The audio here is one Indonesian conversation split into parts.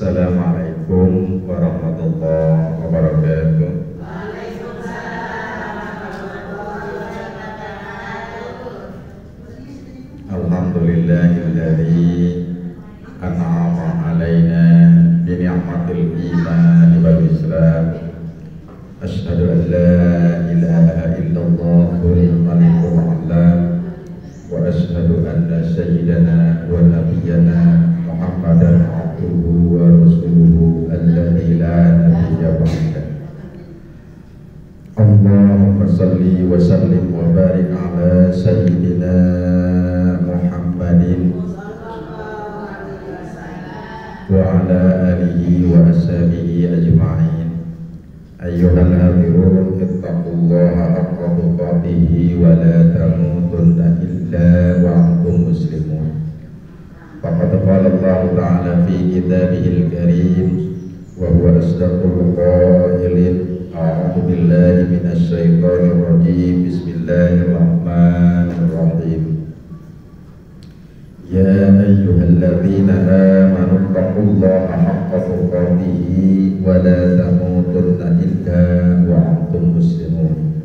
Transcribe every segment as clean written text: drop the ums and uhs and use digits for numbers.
Assalamualaikum warahmatullahi wabarakatuh. Alhamdulillahilladzi an'ama alaina bi ni'matil iman wal islam. Asyhadu an la ilaha illallah wal malikul a'lam wa asyhadu anna sayyidana wa nabiyyana Muhammadan abduhu wa rasuluhu alladzi la nabiyya ba'da. Allahumma salli wa sallim wa barik ala sayyidina Muhammadin wa ala alihi wa ashabihi ajma'in. Ayyuhal hadirun ittaqullaha haqqa tuqatih wa la tamutunna illa wa antum muslimun. Faqad qala Allah ta'ala fi kitabihil karim wa huwa asdaqul qailin. A'udzu billahi minasy syaithanir rajim. Bismillahirrahmanirrahim. Ya ayyuhalladzina amanu taqullaha haqqa tuqatih wa la tamutunna illa wa antum muslimun.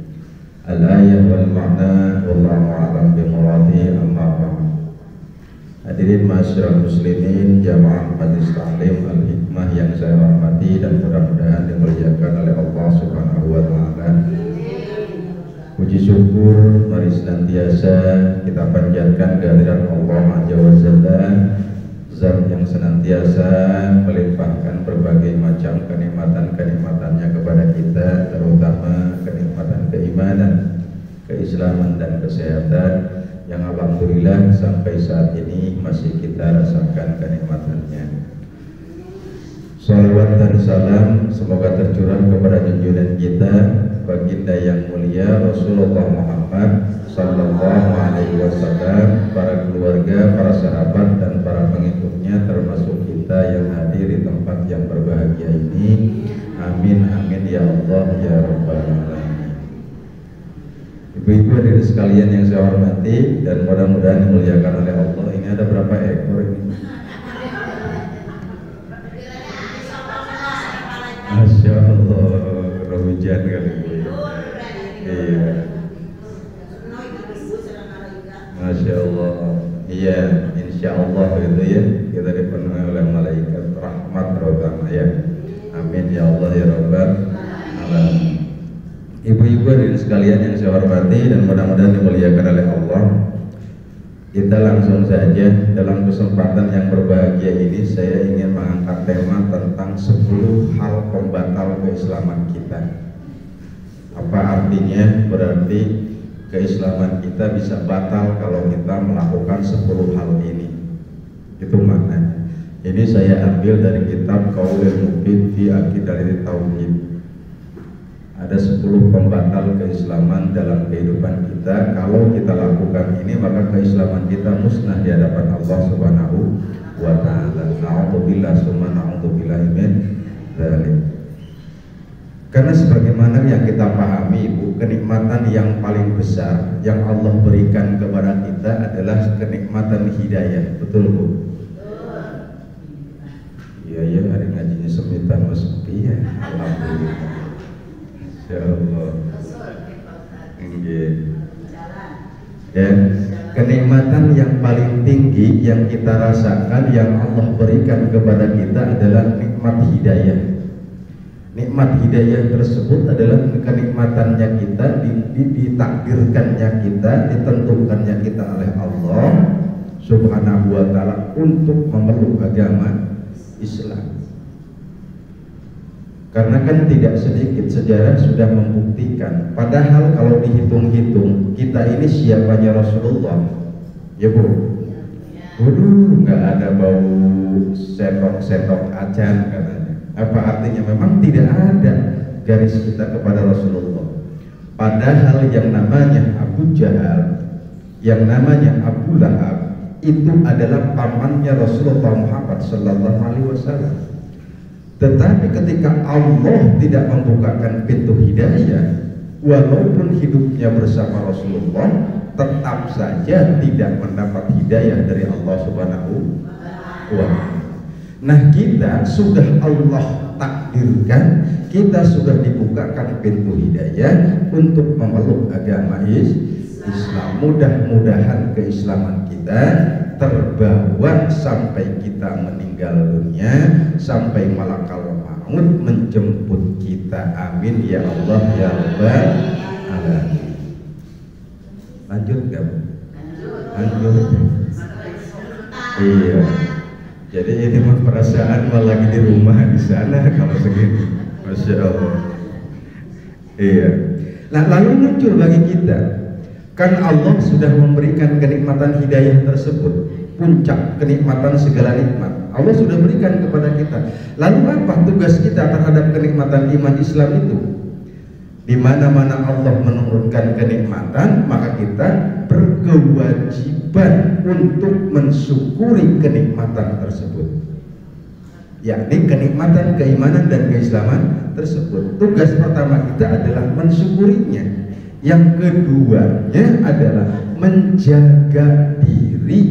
Al-ayah wal ma'na wallahu a'lam bi muradihi. Amma ba'd. Hadirin masyarakat muslimin jamaah majelis taklim al-hikmah yang saya hormati dan mudah-mudahan dimuliakan oleh Allah Subhanahu wa taala. Puji syukur mari senantiasa kita panjatkan kehadirat Allah Azza wa Jalla, Zat yang senantiasa melimpahkan berbagai macam kenikmatan-kenikmatannya kepada kita, terutama kenikmatan keimanan, keislaman dan kesehatan yang alhamdulillah sampai saat ini masih kita rasakan kenikmatannya. Salawat dan salam semoga tercurah kepada junjungan kita baginda yang mulia Rasulullah Muhammad sallallahu alaihi wasallam, para keluarga, para sahabat dan para pengikutnya, termasuk kita yang hadir di tempat yang berbahagia ini. Amin amin ya Allah ya rabbal alamin. Ibu-ibu hadirin sekalian yang saya hormati dan mudah-mudahan dimuliakan oleh Allah. Ini ada berapa ekor ini? Masya Allah, hujan kali ini. Iya. Masya Allah. Iya, insya Allah itu ya. Kita dipenuhi oleh malaikat rahmat terutama ya. Amin ya Allah ya rabbal alamin. Ibu-ibu hadirin sekalian yang saya hormati dan mudah-mudahan dimuliakan oleh Allah. Kita langsung saja dalam kesempatan yang berbahagia ini saya ingin mengangkat tema tentang 10 hal pembatal keislaman kita. Apa artinya? Berarti keislaman kita bisa batal kalau kita melakukan 10 hal ini. Itu maknanya. Ini saya ambil dari kitab Qaulul Mufid fi Aqidatit Tauhid. Ada 10 pembatal keislaman dalam kehidupan kita. Kalau kita lakukan ini maka keislaman kita musnah di hadapan Allah Subhanahu wa ta'ala. Na'udzubillah summa na'udzubillah min dzalik. Karena sebagaimana yang kita pahami Ibu, kenikmatan yang paling besar yang Allah berikan kepada kita adalah kenikmatan hidayah. Betul Bu? Iya ya, hari ngajinya semitan Mas ya. Alhamdulillah. Ya Allah. Dan kenikmatan yang paling tinggi yang kita rasakan yang Allah berikan kepada kita adalah nikmat hidayah. Nikmat hidayah tersebut adalah kenikmatannya kita, ditakdirkannya kita, ditentukannya kita oleh Allah Subhanahu wa ta'ala untuk memeluk agama Islam. Karena kan tidak sedikit sejarah sudah membuktikan. Padahal kalau dihitung-hitung kita ini siapanya Rasulullah, ya Bu? Waduh, nggak ada bau sendok-sendok acan katanya. Apa artinya? Memang tidak ada garis kita kepada Rasulullah. Padahal yang namanya Abu Jahal, yang namanya Abu Lahab itu adalah pamannya Rasulullah Muhammad Sallallahu Alaihi Wasallam. Tetapi ketika Allah tidak membukakan pintu hidayah, walaupun hidupnya bersama Rasulullah, tetap saja tidak mendapat hidayah dari Allah Subhanahu wa ta'ala. Nah, kita sudah Allah takdirkan, kita sudah dibukakan pintu hidayah untuk memeluk agama Islam. Mudah-mudahan keislaman kita terbawa sampai kita meninggal dunia, sampai malakal maut menjemput kita. Amin ya Allah ya Rabbal alamin. Lanjut gak? Lanjut. Iya. Jadi ini mah perasaan malah lagi di rumah di sana kalau segini. Masya Allah. Iya. Nah, lalu muncul bagi kita, kan Allah sudah memberikan kenikmatan hidayah tersebut, puncak kenikmatan segala nikmat Allah sudah berikan kepada kita. Lalu apa tugas kita terhadap kenikmatan iman Islam itu? Di mana-mana Allah menurunkan kenikmatan, maka kita berkewajiban untuk mensyukuri kenikmatan tersebut, yakni kenikmatan keimanan dan keislaman tersebut. Tugas pertama kita adalah mensyukurinya. Yang keduanya adalah menjaga diri,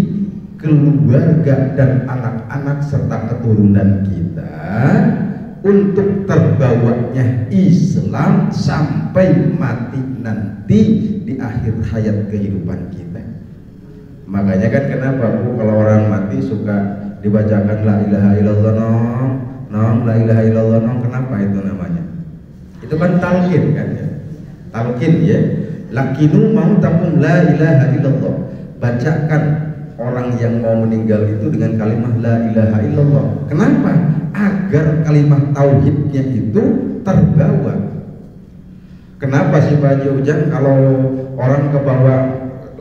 keluarga dan anak-anak serta keturunan kita untuk terbawanya Islam sampai mati nanti di akhir hayat kehidupan kita. Makanya kan kenapa Bu kalau orang mati suka dibacakan la ilaha illallah nong la ilaha illallah nong, kenapa itu namanya? Itu kan talqin kan ya. Talqin ya. Lakinu mautakum la ilaha illallah. Bacakan orang yang mau meninggal itu dengan kalimat la ilaha illallah. Kenapa? Agar kalimat tauhidnya itu terbawa. Kenapa sih Pak Haji Ujang kalau orang kebawa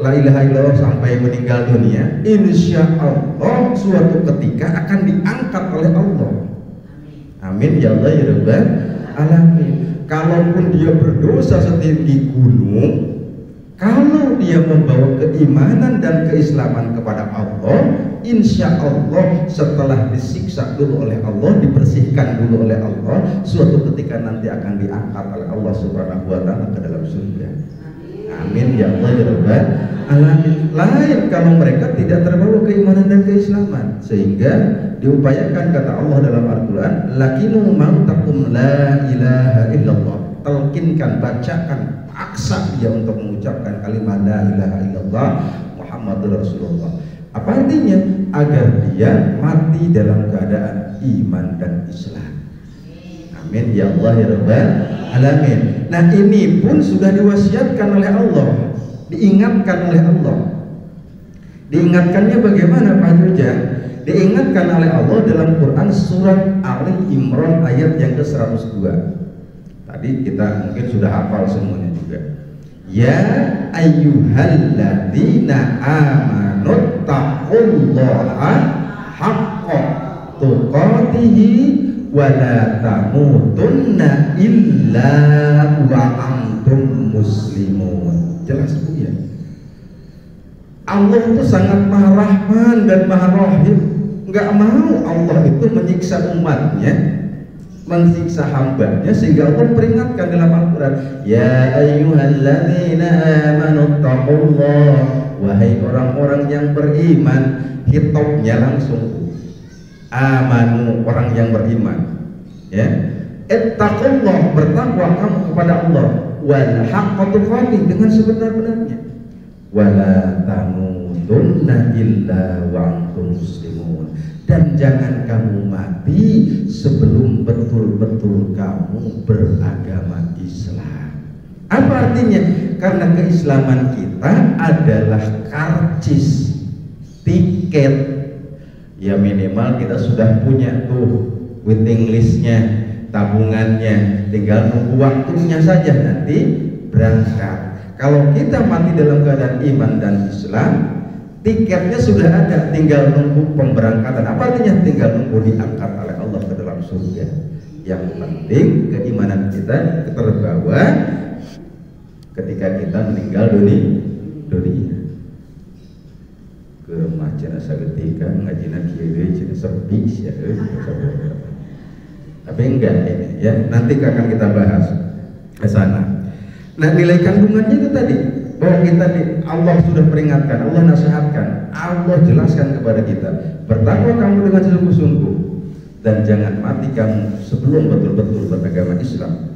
la ilaha illallah sampai meninggal dunia, insya Allah suatu ketika akan diangkat oleh Allah. Amin ya Allah ya Rabbal alamin. Kalaupun dia berdosa setinggi gunung, kalau dia membawa keimanan dan keislaman kepada Allah, insya Allah setelah disiksa dulu oleh Allah, dibersihkan dulu oleh Allah, suatu ketika nanti akan diangkat oleh Allah Subhanahu wa ta'ala ke dalam surga. Amin ya Allah ya Rabbal alamin. Lain kalau mereka tidak terbawa keimanan dan keislaman, sehingga diupayakan kata Allah dalam Al-Quran, lakinu mautakum la ilaha illallah. Talqinkan, bacakan, paksa dia untuk mengucapkan kalimat la ilaha illallah Muhammadur Rasulullah. Apa artinya? Agar dia mati dalam keadaan iman dan Islam. Amin ya Allah ya Rabbal alamin. Nah, ini pun sudah diwasiatkan oleh Allah, diingatkan oleh Allah. Diingatkannya bagaimana Pak Jujang? Diingatkan oleh Allah dalam Quran surat Ali Imran ayat yang ke-102. Tadi kita mungkin sudah hafal semuanya juga. Ya ayyuhalladzina amanu taqullaha haqqa tuqatihi wa la tamutunna illa wa antum muslimun. Jelas Bu ya? Allah itu sangat Maha Rahman dan Maha Rahim. Enggak mau Allah itu menyiksa umatnya, mensiksa hambanya, sehingga Allah peringatkan dalam Al-Quran, ya ayyuhalladzina amanu taqullah, wahai orang-orang yang beriman. Hitobnya langsung amanu, orang yang beriman ya. Ittaqullah, bertakwa kamu kepada Allah, wal haqqa tuqatih, dengan sebenar-benarnya, wala tamutunna illa wa antum muslimun, dan jangan kamu mati sebelum betul-betul kamu beragama Islam. Apa artinya? Karena keislaman kita adalah karcis, tiket. Ya minimal kita sudah punya tuh waiting listnya, tabungannya, tinggal nunggu waktunya saja nanti berangkat. Kalau kita mati dalam keadaan iman dan Islam, tiketnya sudah ada, tinggal nunggu pemberangkatan. Apa artinya? Tinggal nunggu diangkat oleh Allah ke dalam surga. Yang penting keimanan kita terbawa ketika kita meninggal dunia. Ke rumah jenazah ketika ngajina kieu cenah sepi sia. Tapi enggak ini ya, nanti akan kita bahas ke sana. Nah, nilai kandungannya itu tadi, bahwa kita Allah sudah peringatkan, Allah nasihatkan, Allah jelaskan kepada kita, bertakwa kamu dengan sungguh-sungguh, dan jangan mati kamu sebelum betul-betul beragama Islam.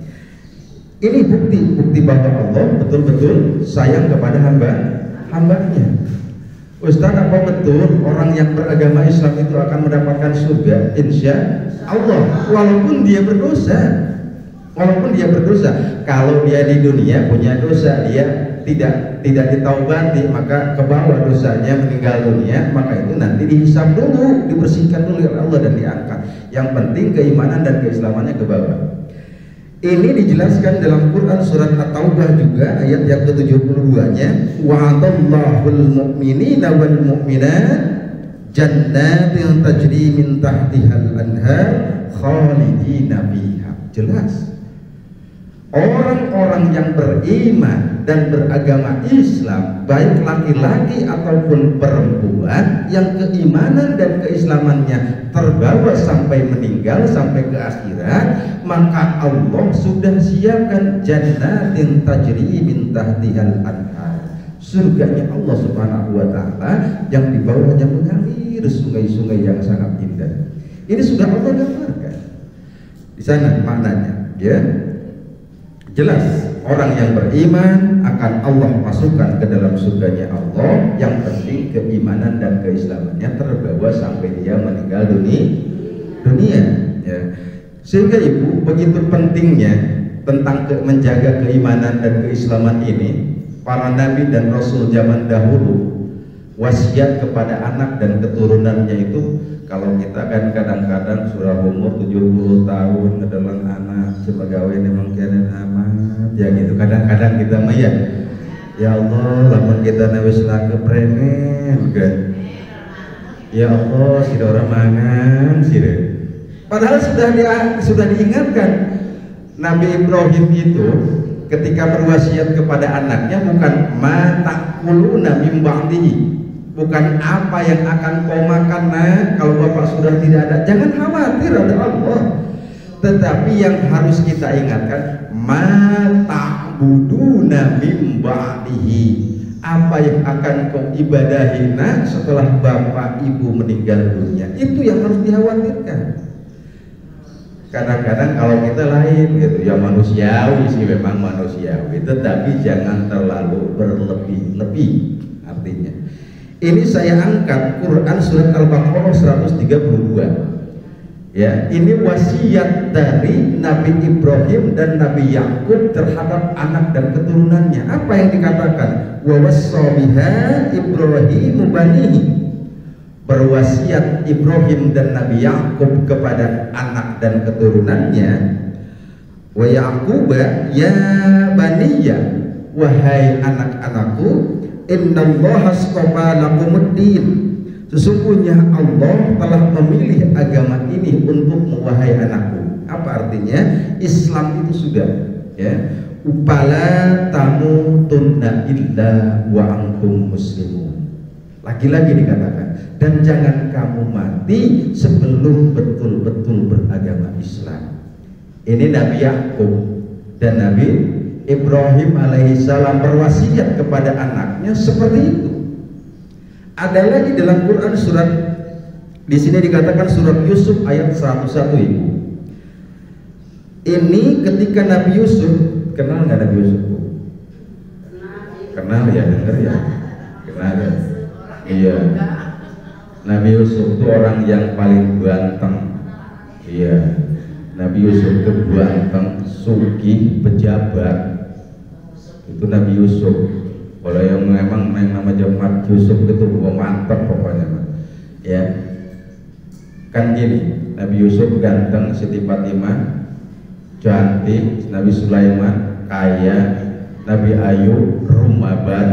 Ini bukti bahwa Allah betul-betul sayang kepada hambanya. Ustaz, apa betul orang yang beragama Islam itu akan mendapatkan surga? Insya Allah, walaupun dia berdosa. Kalau dia di dunia punya dosa, dia tidak ditaubati, maka ke bawah dosanya, meninggal dunia, maka itu nanti dihisab dulu, dibersihkan dulu oleh Allah dan diangkat. Yang penting keimanan dan keislamannya ke bawah. Ini dijelaskan dalam Quran surat At-Taubah juga ayat yang ke-72-nya, wa'adallahul mu'minina wal mu'minat jannatin tajri min tahtihal anhar khalidina fiha. Jelas. Orang-orang yang beriman dan beragama Islam, baik laki-laki ataupun perempuan, yang keimanan dan keislamannya terbawa sampai meninggal, sampai ke akhirat, maka Allah sudah siapkan jannatin tajri min tahtihal anhar, surganya Allah Subhanahu wa ta'ala yang di bawahnya mengalir sungai-sungai yang sangat indah. Ini sudah Allah gambarkan di sana maknanya, ya. Jelas orang yang beriman akan Allah masukkan ke dalam surganya Allah. Yang penting keimanan dan keislamannya terbawa sampai dia meninggal dunia, ya. Sehingga ibu, begitu pentingnya tentang menjaga keimanan dan keislaman ini. Para nabi dan rasul zaman dahulu wasiat kepada anak dan keturunannya itu, kalau kita kan kadang-kadang surah umur 70 tahun adalah anak sebagai memang keren amat ya gitu, kadang-kadang kita mah ya Allah lamun kita wis lake premen kan, ya Allah si orang mangan sih. Padahal sudah diingatkan Nabi Ibrahim itu ketika berwasiat kepada anaknya bukan matakulu mim ba'dihi, bukan apa yang akan kau makan kalau bapak sudah tidak ada. Jangan khawatir, ada Allah. Tetapi yang harus kita ingatkan, mata'buduna mim ba'dihi, apa yang akan kau ibadahi setelah bapak ibu meninggal dunia. Itu yang harus dikhawatirkan. Kadang-kadang kalau kita lain gitu, ya manusiawi sih, memang manusiawi, tetapi jangan terlalu berlebih-lebih. Artinya ini saya angkat Quran surat Al-Baqarah 132. Ya, ini wasiat dari Nabi Ibrahim dan Nabi Yakub terhadap anak dan keturunannya. Apa yang dikatakan? Wa wassa biha Ibrahimu banihi. Berwasiat Ibrahim dan Nabi Yakub kepada anak dan keturunannya. Wa Yaquba ya baniya, wahai anak-anakku, innallaha astafa lakumuddin, sesungguhnya Allah telah memilih agama ini untukmu wahai anakku. Apa artinya? Islam itu sudah, ya, upala tamutunna illa wa antum muslimun. Lagi-lagi dikatakan, dan jangan kamu mati sebelum betul-betul beragama Islam. Ini Nabi Yakub dan Nabi Ibrahim alaihissalam berwasiat kepada anaknya seperti itu. Ada lagi dalam Quran surat, di sini dikatakan surat Yusuf ayat 101 ibu. Ini ketika Nabi Yusuf, kenal nggak Nabi Yusuf? Kenal ya, dengar ya, kenal ya. Iya, Nabi Yusuf itu orang yang paling ganteng. Iya, Nabi Yusuf itu ganteng, sugih, pejabat. Itu Nabi Yusuf. Kalau yang memang nama jemaat Yusuf itu mantap pokoknya, ya. Kan gini, Nabi Yusuf ganteng, Siti Fatimah cantik, Nabi Sulaiman kaya, Nabi Ayub rumaban,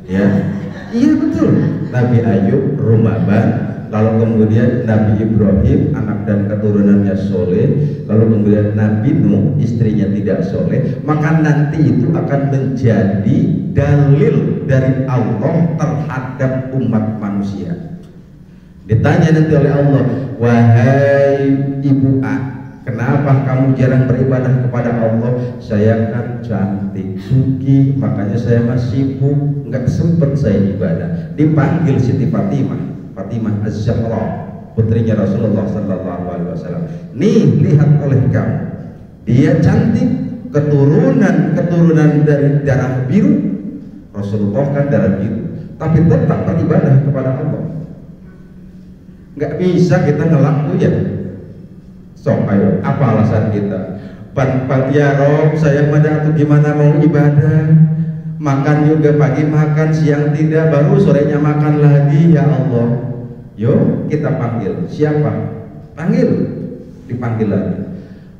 ya. Iya betul, Nabi Ayub rumaban, lalu kemudian Nabi Ibrahim anak dan keturunannya soleh, lalu kemudian Nabi Nuh istrinya tidak soleh. Maka nanti itu akan menjadi dalil dari Allah terhadap umat manusia. Ditanya nanti oleh Allah, wahai ibu A, kenapa kamu jarang beribadah kepada Allah? Saya kan cantik, sugih, makanya saya masih sibuk, nggak sempat saya ibadah. Dipanggil Siti Fatimah, Fatimah Az-Zahra, putrinya Rasulullah Sallallahu Alaihi Wasallam. Nih, lihat oleh kamu, dia cantik, keturunan dari darah biru. Rasulullah kan darah biru, tapi tetap beribadah kepada Allah. Nggak bisa kita ngelak ya. Sok, ayo, apa alasan kita? Ya Rob, saya pada tuh gimana mau ibadah? Makan juga pagi makan, siang tidak, baru sorenya makan lagi. Ya Allah, yuk kita panggil. Siapa? Panggil, dipanggil lagi.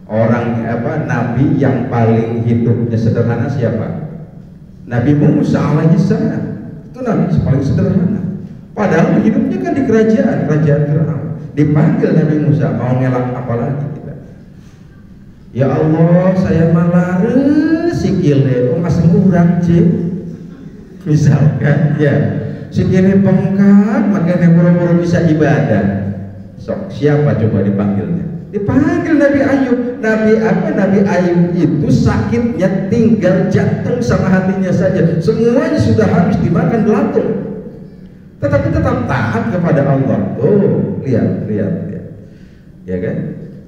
Orang Nabi yang paling hidupnya sederhana siapa? Nabi Musa alaihissalam. Itu Nabi paling sederhana. Padahal hidupnya kan di kerajaan Fir'aun. Dipanggil Nabi Musa, mau ngelak apa lagi kita? Ya Allah, saya malah sikile mas murah misalkan ya, sikile bengkak makanya buru-buru bisa ibadah. Sok, siapa coba dipanggilnya? Dipanggil Nabi Ayub. Nabi Ayub itu sakitnya tinggal jantung sama hatinya saja, semuanya sudah habis dimakan belatung, tetapi tetap taat kepada Allah. Oh, lihat ya kan,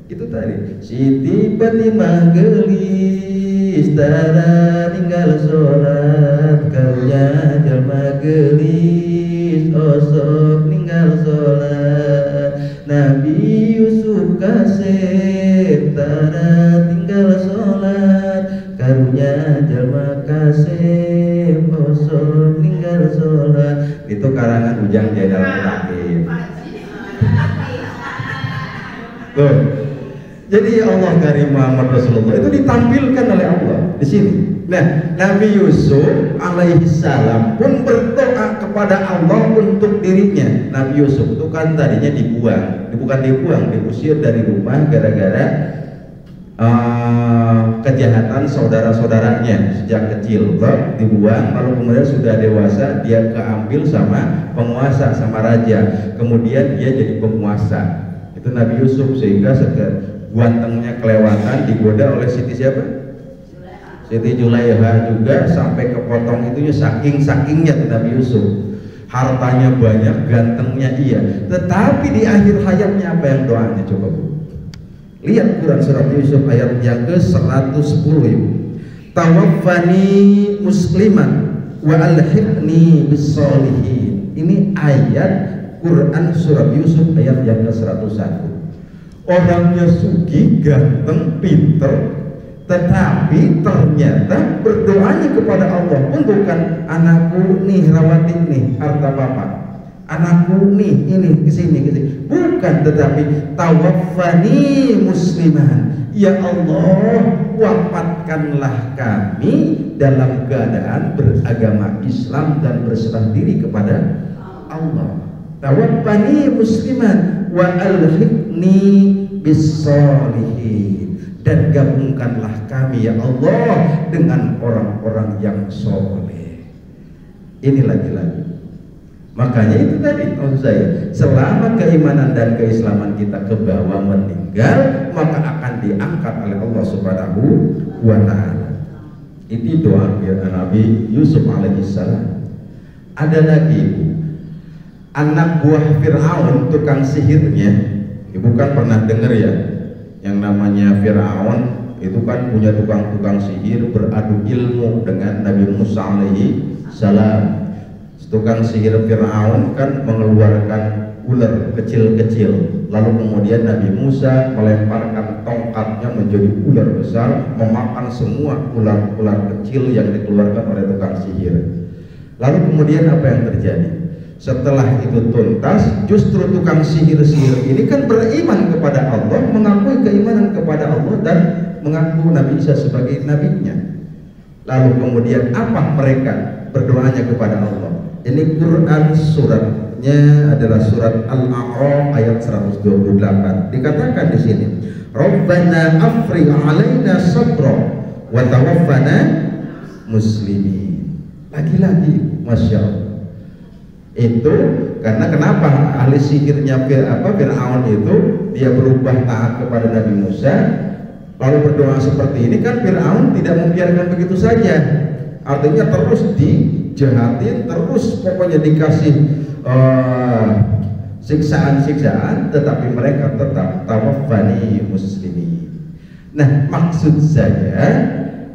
itu tadi Siti Fatimah gelis tara tinggal sholat, kaunya jalma gelis osok ninggal sholat. Nabi Yusuf kasih tara tinggal sholat, karunya jalma kasih osok ninggal sholat. Itu karangan Ujang Zainal Abidin. Tuh. Jadi Allah Karim Muhammad Rasulullah itu ditampilkan oleh Allah di sini. Nah, Nabi Yusuf alaihissalam pun berdoa kepada Allah untuk dirinya. Nabi Yusuf itu kan tadinya diusir dari rumah gara-gara kejahatan saudara-saudaranya sejak kecil, dibuang, lalu kemudian sudah dewasa dia keambil sama penguasa, sama raja, kemudian dia jadi penguasa. Itu Nabi Yusuf, sehingga gantengnya kelewatan, digoda oleh Siti siapa? Siti Julaiha juga, sampai kepotong itunya saking-sakingnya Nabi Yusuf. Hartanya banyak, gantengnya iya, tetapi di akhir hayatnya apa yang doanya coba Bu? Lihat Quran surat Yusuf ayat yang ke-110 Ibu. Tawaffani musliman wa alhiqni bis-sholihin. Ini ayat Quran surat Yusuf ayat yang ke-101. Orangnya sugih, ganteng, pinter, tetapi ternyata berdoanya kepada Allah pun bukan anakku nih rawati nih harta bapak, anakku nih ini kesini, bukan, tetapi tawaffani musliman, ya Allah wafatkanlah kami dalam keadaan beragama Islam dan berserah diri kepada Allah. Tawaffani musliman wa alhiqni bis-sholihin, dan gabungkanlah kami ya Allah dengan orang-orang yang soleh. Ini lagi-lagi, makanya itu tadi maksud saya, selama keimanan dan keislaman kita ke bawah meninggal, maka akan diangkat oleh Allah Subhanahu wa ta'ala. Itu doa Nabi Yusuf alaihissalam. Ada lagi anak buah Fir'aun, tukang sihirnya. Ibu kan pernah dengar ya, yang namanya Fir'aun itu kan punya tukang-tukang sihir, beradu ilmu dengan Nabi Musa alaihi salam. Tukang sihir Fir'aun kan mengeluarkan ular kecil-kecil, lalu kemudian Nabi Musa melemparkan tongkatnya menjadi ular besar, memakan semua ular-ular kecil yang dikeluarkan oleh tukang sihir. Lalu kemudian apa yang terjadi? Setelah itu tuntas, justru tukang sihir-sihir ini kan beriman kepada Allah, mengakui keimanan kepada Allah dan mengaku Nabi Isa sebagai nabinya. Lalu kemudian apa mereka berdoanya kepada Allah? Ini Quran suratnya adalah surat Al-A'raf ayat 128. Dikatakan di sini, Rabbana afrigh 'alaina sabra wa tawaffana muslimin. Lagi-lagi, masya Allah. Itu karena kenapa ahli sihirnya Fir'aun itu dia berubah taat kepada Nabi Musa, lalu berdoa seperti ini, kan Fir'aun tidak membiarkan begitu saja, artinya terus dijahatin, terus pokoknya dikasih siksaan-siksaan, tetapi mereka tetap tawaffani muslimin. Nah, maksud saya,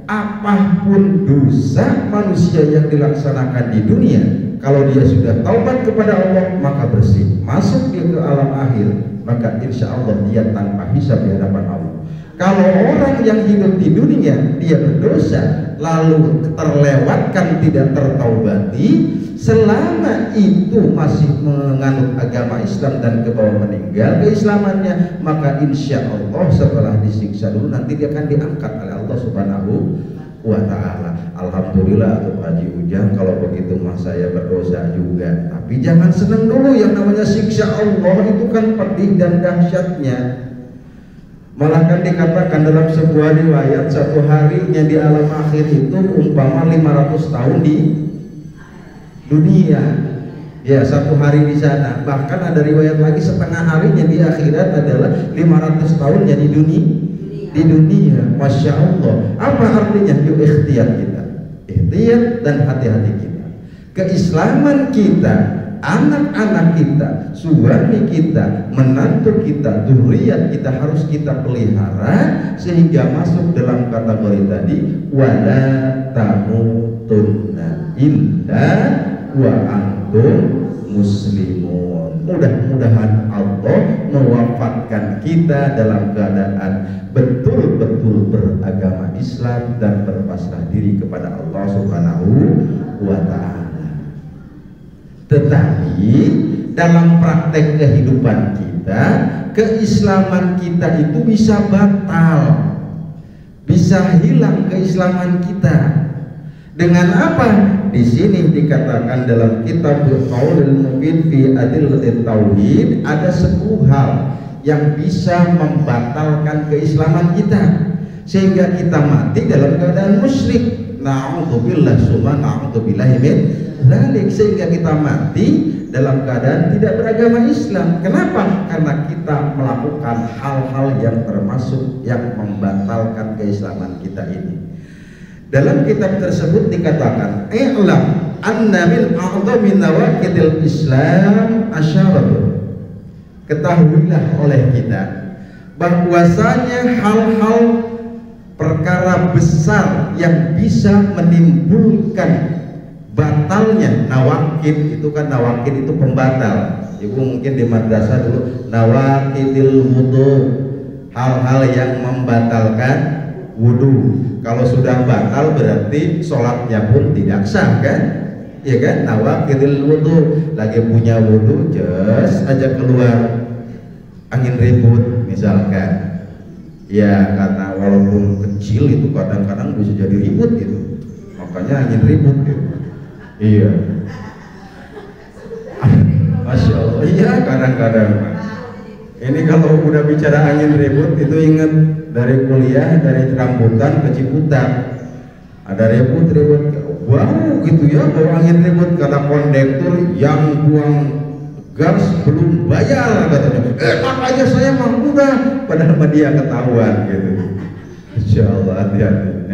apapun dosa manusia yang dilaksanakan di dunia, kalau dia sudah taubat kepada Allah, maka bersih, masuk dia ke alam akhir, maka insya Allah dia tanpa hisab di hadapan Allah. Kalau orang yang hidup di dunia dia berdosa lalu terlewatkan, tidak tertaubati, selama itu masih menganut agama Islam dan ke bawah meninggal keislamannya, maka insya Allah setelah disiksa dulu nanti dia akan diangkat oleh Allah Subhanahu wa ta'ala. Alhamdulillah untuk Haji Ujang, kalau begitu mah saya berdosa juga, tapi jangan senang dulu. Yang namanya siksa Allah itu kan pedih dan dahsyatnya. Malah kan dikatakan dalam sebuah riwayat, satu harinya di alam akhir itu umpama 500 tahun di dunia. Ya, satu hari di sana. Bahkan ada riwayat lagi setengah harinya di akhirat adalah 500 tahunnya di dunia. Masya Allah. Apa artinya? Yuk ikhtiar kita, ikhtiar dan hati-hati kita. Keislaman kita, anak-anak kita, suami kita, menantu kita, dzurriyyat kita harus kita pelihara sehingga masuk dalam kategori tadi wala tamutunna illa wa antum muslimun. Mudah-mudahan Allah mewafatkan kita dalam keadaan betul-betul beragama Islam dan berpasrah diri kepada Allah Subhanahu wa ta'ala. Tetapi dalam praktek kehidupan kita, keislaman kita itu bisa batal, bisa hilang keislaman kita. Dengan apa? Di sini dikatakan dalam kitab Qaulul Mufid fi Adillatit Tauhid, ada 10 hal yang bisa membatalkan keislaman kita sehingga kita mati dalam keadaan musyrik. Na'udzubillah summa na'udzubillahi min dzalik, sehingga kita mati dalam keadaan tidak beragama Islam. Kenapa? Karena kita melakukan hal-hal yang termasuk yang membatalkan keislaman kita ini. Dalam kitab tersebut dikatakan, "I'lam anna min a'dhamin nawaqidil Islam asyaratun." Ketahuilah oleh kita bahwasanya hal-hal perkara besar yang bisa menimbulkan batalnya nawakid. Itu kan nawakid itu pembatal. Ibu mungkin di madrasah dulu nawakidil wudu, hal-hal yang membatalkan wudu. Kalau sudah batal berarti sholatnya pun tidak sah kan? Ya kan? Nawakidil wudu, lagi punya wudu just aja keluar angin ribut misalkan. Ya, karena walaupun kecil itu kadang-kadang bisa jadi ribut gitu, makanya angin ribut gitu. Iya, Masya Allah. Iya, kadang-kadang ini kalau udah bicara angin ribut itu ingat dari kuliah, dari rambutan ke Ciputat ada ribut-ribut, wow gitu ya, bawa angin ribut karena kondektur yang buang gas belum bayar katanya. Makanya saya mah udah, padahal dia ketahuan gitu. Insya Allah hati-hati.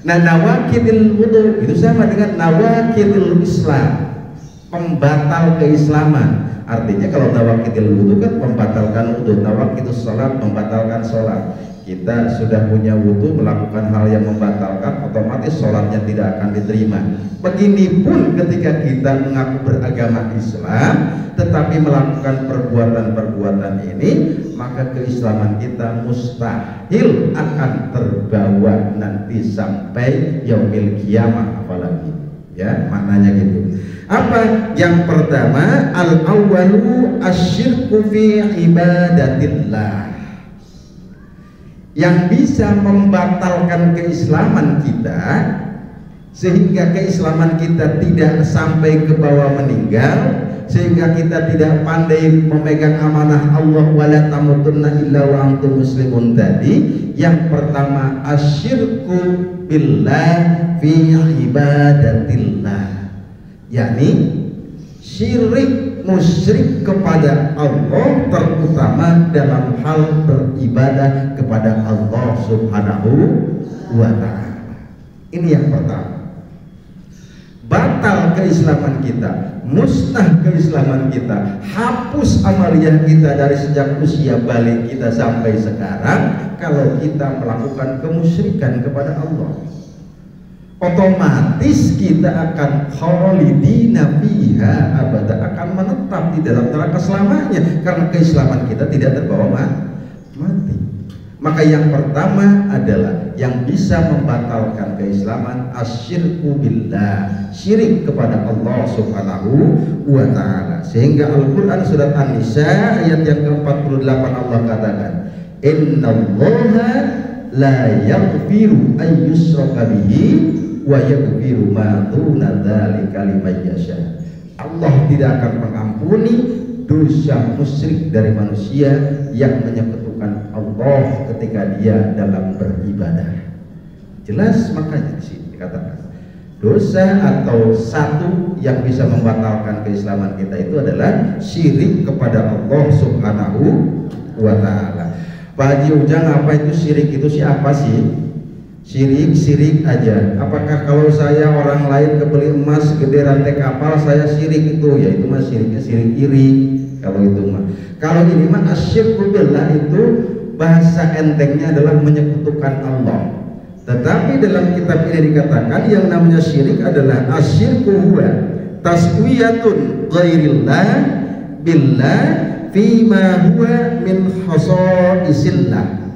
Nah, nawakidil wudu itu sama dengan nawakidil Islam, pembatal keislaman. Artinya kalau nawakidil wudu kan membatalkan wudu, nawakidus salat membatalkan sholat. Kita sudah punya wudu, melakukan hal yang membatalkan, otomatis sholatnya tidak akan diterima. Begitupun ketika kita mengaku beragama Islam tetapi melakukan perbuatan-perbuatan ini, maka keislaman kita mustahil akan terbawa nanti sampai yaumil kiamah apalagi. Ya, maknanya gitu. Apa? Yang pertama, al-awwalu asyirku fi ibadatillah. Yang bisa membatalkan keislaman kita sehingga keislaman kita tidak sampai ke bawah meninggal, sehingga kita tidak pandai memegang amanah Allah wala tamutunna illa wa antum muslimun tadi. Yang pertama, asyirku billah fi ibadatillah, yakni syirik, musyrik kepada Allah, terutama dalam hal beribadah kepada Allah Subhanahu wa ta'ala. Ini yang pertama. batal keislaman kita, musnah keislaman kita, hapus amaliyah kita dari sejak usia balik kita sampai sekarang kalau kita melakukan kemusyrikan kepada Allah. Otomatis kita akan khalidina fiha abada, akan menetap di dalam neraka selamanya karena keislaman kita tidak terbawa mati. Maka yang pertama adalah yang bisa membatalkan keislaman asyirku billah, syirik kepada Allah Subhanahu wa ta'ala. Sehingga Al-Quran surat An-Nisa ayat yang ke-48 Allah katakan, innallaha la yaghfiru an yushraka bihi wa yaghfiru ma duna dzalika liman yasha. Allah tidak akan mengampuni dosa musyrik dari manusia yang menyekutukan Allah ketika dia dalam beribadah. Jelas, makanya di sini dikatakan dosa atau satu yang bisa membatalkan keislaman kita itu adalah syirik kepada Allah Subhanahu wa ta'ala. Pak Haji Ujang, apa itu syirik? Itu siapa sih? Syirik aja. Apakah kalau saya orang lain kebeli emas gede rantai kapal saya syirik itu? Ya itu mah syiriknya syirik iri. Kalau itu mah. Kalau ini mah asyirku billah itu bahasa entengnya adalah menyekutukan Allah. Tetapi dalam kitab ini dikatakan yang namanya syirik adalah asyirku huwa taswiyatun ghairillah billah fima huwa min khasaisillah.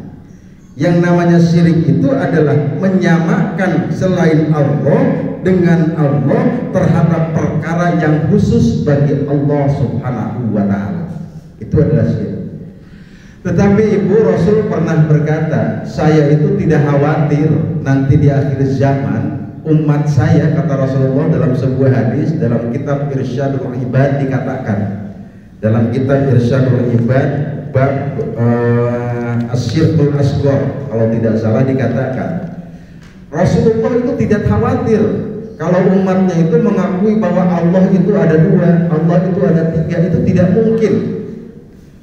Yang namanya syirik itu adalah menyamakan selain Allah dengan Allah terhadap perkara yang khusus bagi Allah Subhanahu wa ta'ala. Itu adalah syirik. Tetapi Ibu Rasul pernah berkata, saya itu tidak khawatir nanti di akhir zaman umat saya, kata Rasulullah dalam sebuah hadis dalam kitab Irsyadul Ibad dikatakan, dalam kitab Irsyadul Ibad bab asyirkul asghar kalau tidak salah dikatakan, Rasulullah itu tidak khawatir kalau umatnya itu mengakui bahwa Allah itu ada dua, Allah itu ada tiga, itu tidak mungkin.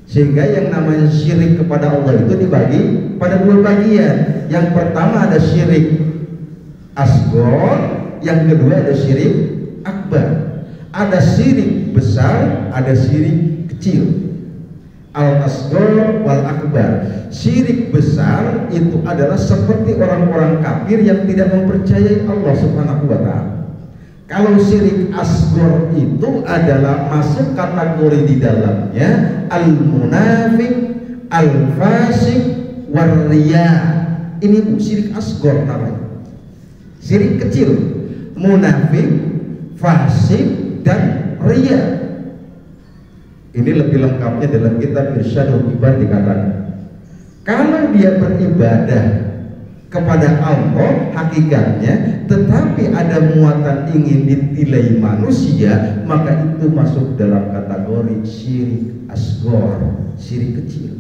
Sehingga yang namanya syirik kepada Allah itu dibagi pada dua bagian. Yang pertama ada syirik asghar, yang kedua ada syirik akbar. Ada syirik besar, ada syirik kecil. Al-asghar wal akbar. Syirik besar itu adalah seperti orang-orang kafir yang tidak mempercayai Allah Subhanahu wa ta'ala. Kalau syirik asghar itu adalah masuk kategori di dalamnya al-munafiq, al-fasik, war-riya. Ini syirik asghar namanya. Syirik kecil, munafik, fasik, dan riya. Ini lebih lengkapnya dalam kitab Irsyadul Ibad dikatakan, kalau dia beribadah kepada Allah hakikatnya, tetapi ada muatan ingin ditilai manusia, maka itu masuk dalam kategori syirik asghar, syirik kecil.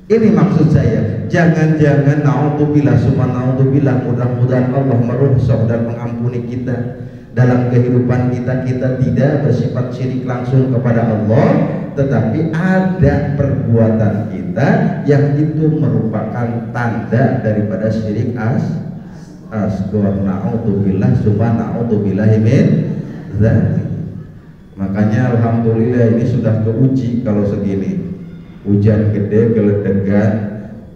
Ini maksud saya, jangan-jangan naudzubillah summa naudzubillah, mudah-mudahan Allah meruhsah dan mengampuni kita dalam kehidupan kita tidak bersifat syirik langsung kepada Allah, tetapi ada perbuatan kita yang itu merupakan tanda daripada syirik asghar. Naudzubillah summa naudzubillah min dzalik. Makanya alhamdulillah ini sudah keuji kalau segini. Hujan gede, geledegan,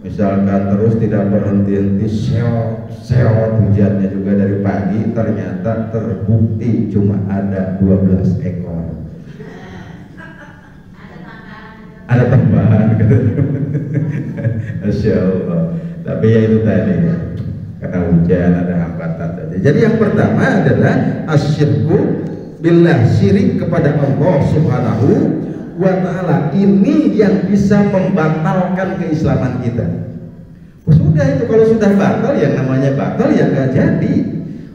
misalkan terus tidak berhenti-henti, seot hujannya juga dari pagi, ternyata terbukti cuma ada 12 ekor. Ada tambahan, Masya Allah. Tapi ya itu tadi, karena hujan ada hambatan saja. Jadi yang pertama adalah asyirku billah, syirik kepada Allah Subhanahu wa ta'ala. Ini yang bisa membatalkan keislaman kita. Sudah itu, kalau sudah batal, yang namanya batal ya nggak jadi.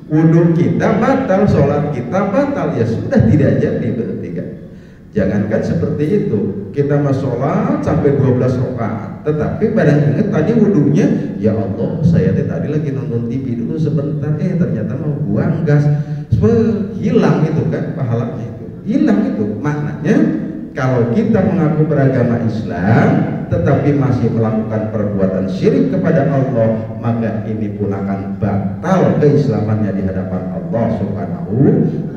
Wudhu kita batal, sholat kita batal, ya sudah tidak jadi berarti kan. Jangankan seperti itu, kita mau sholat sampai 12 rakaat, tetapi barang ingat tadi wudhunya, ya Allah saya tadi lagi nonton TV dulu sebentar, ternyata mau buang gas, hilang itu kan pahalanya, itu hilang itu. Maknanya kalau kita mengaku beragama Islam tetapi masih melakukan perbuatan syirik kepada Allah, maka ini pun akan batal keislamannya di hadapan Allah Subhanahu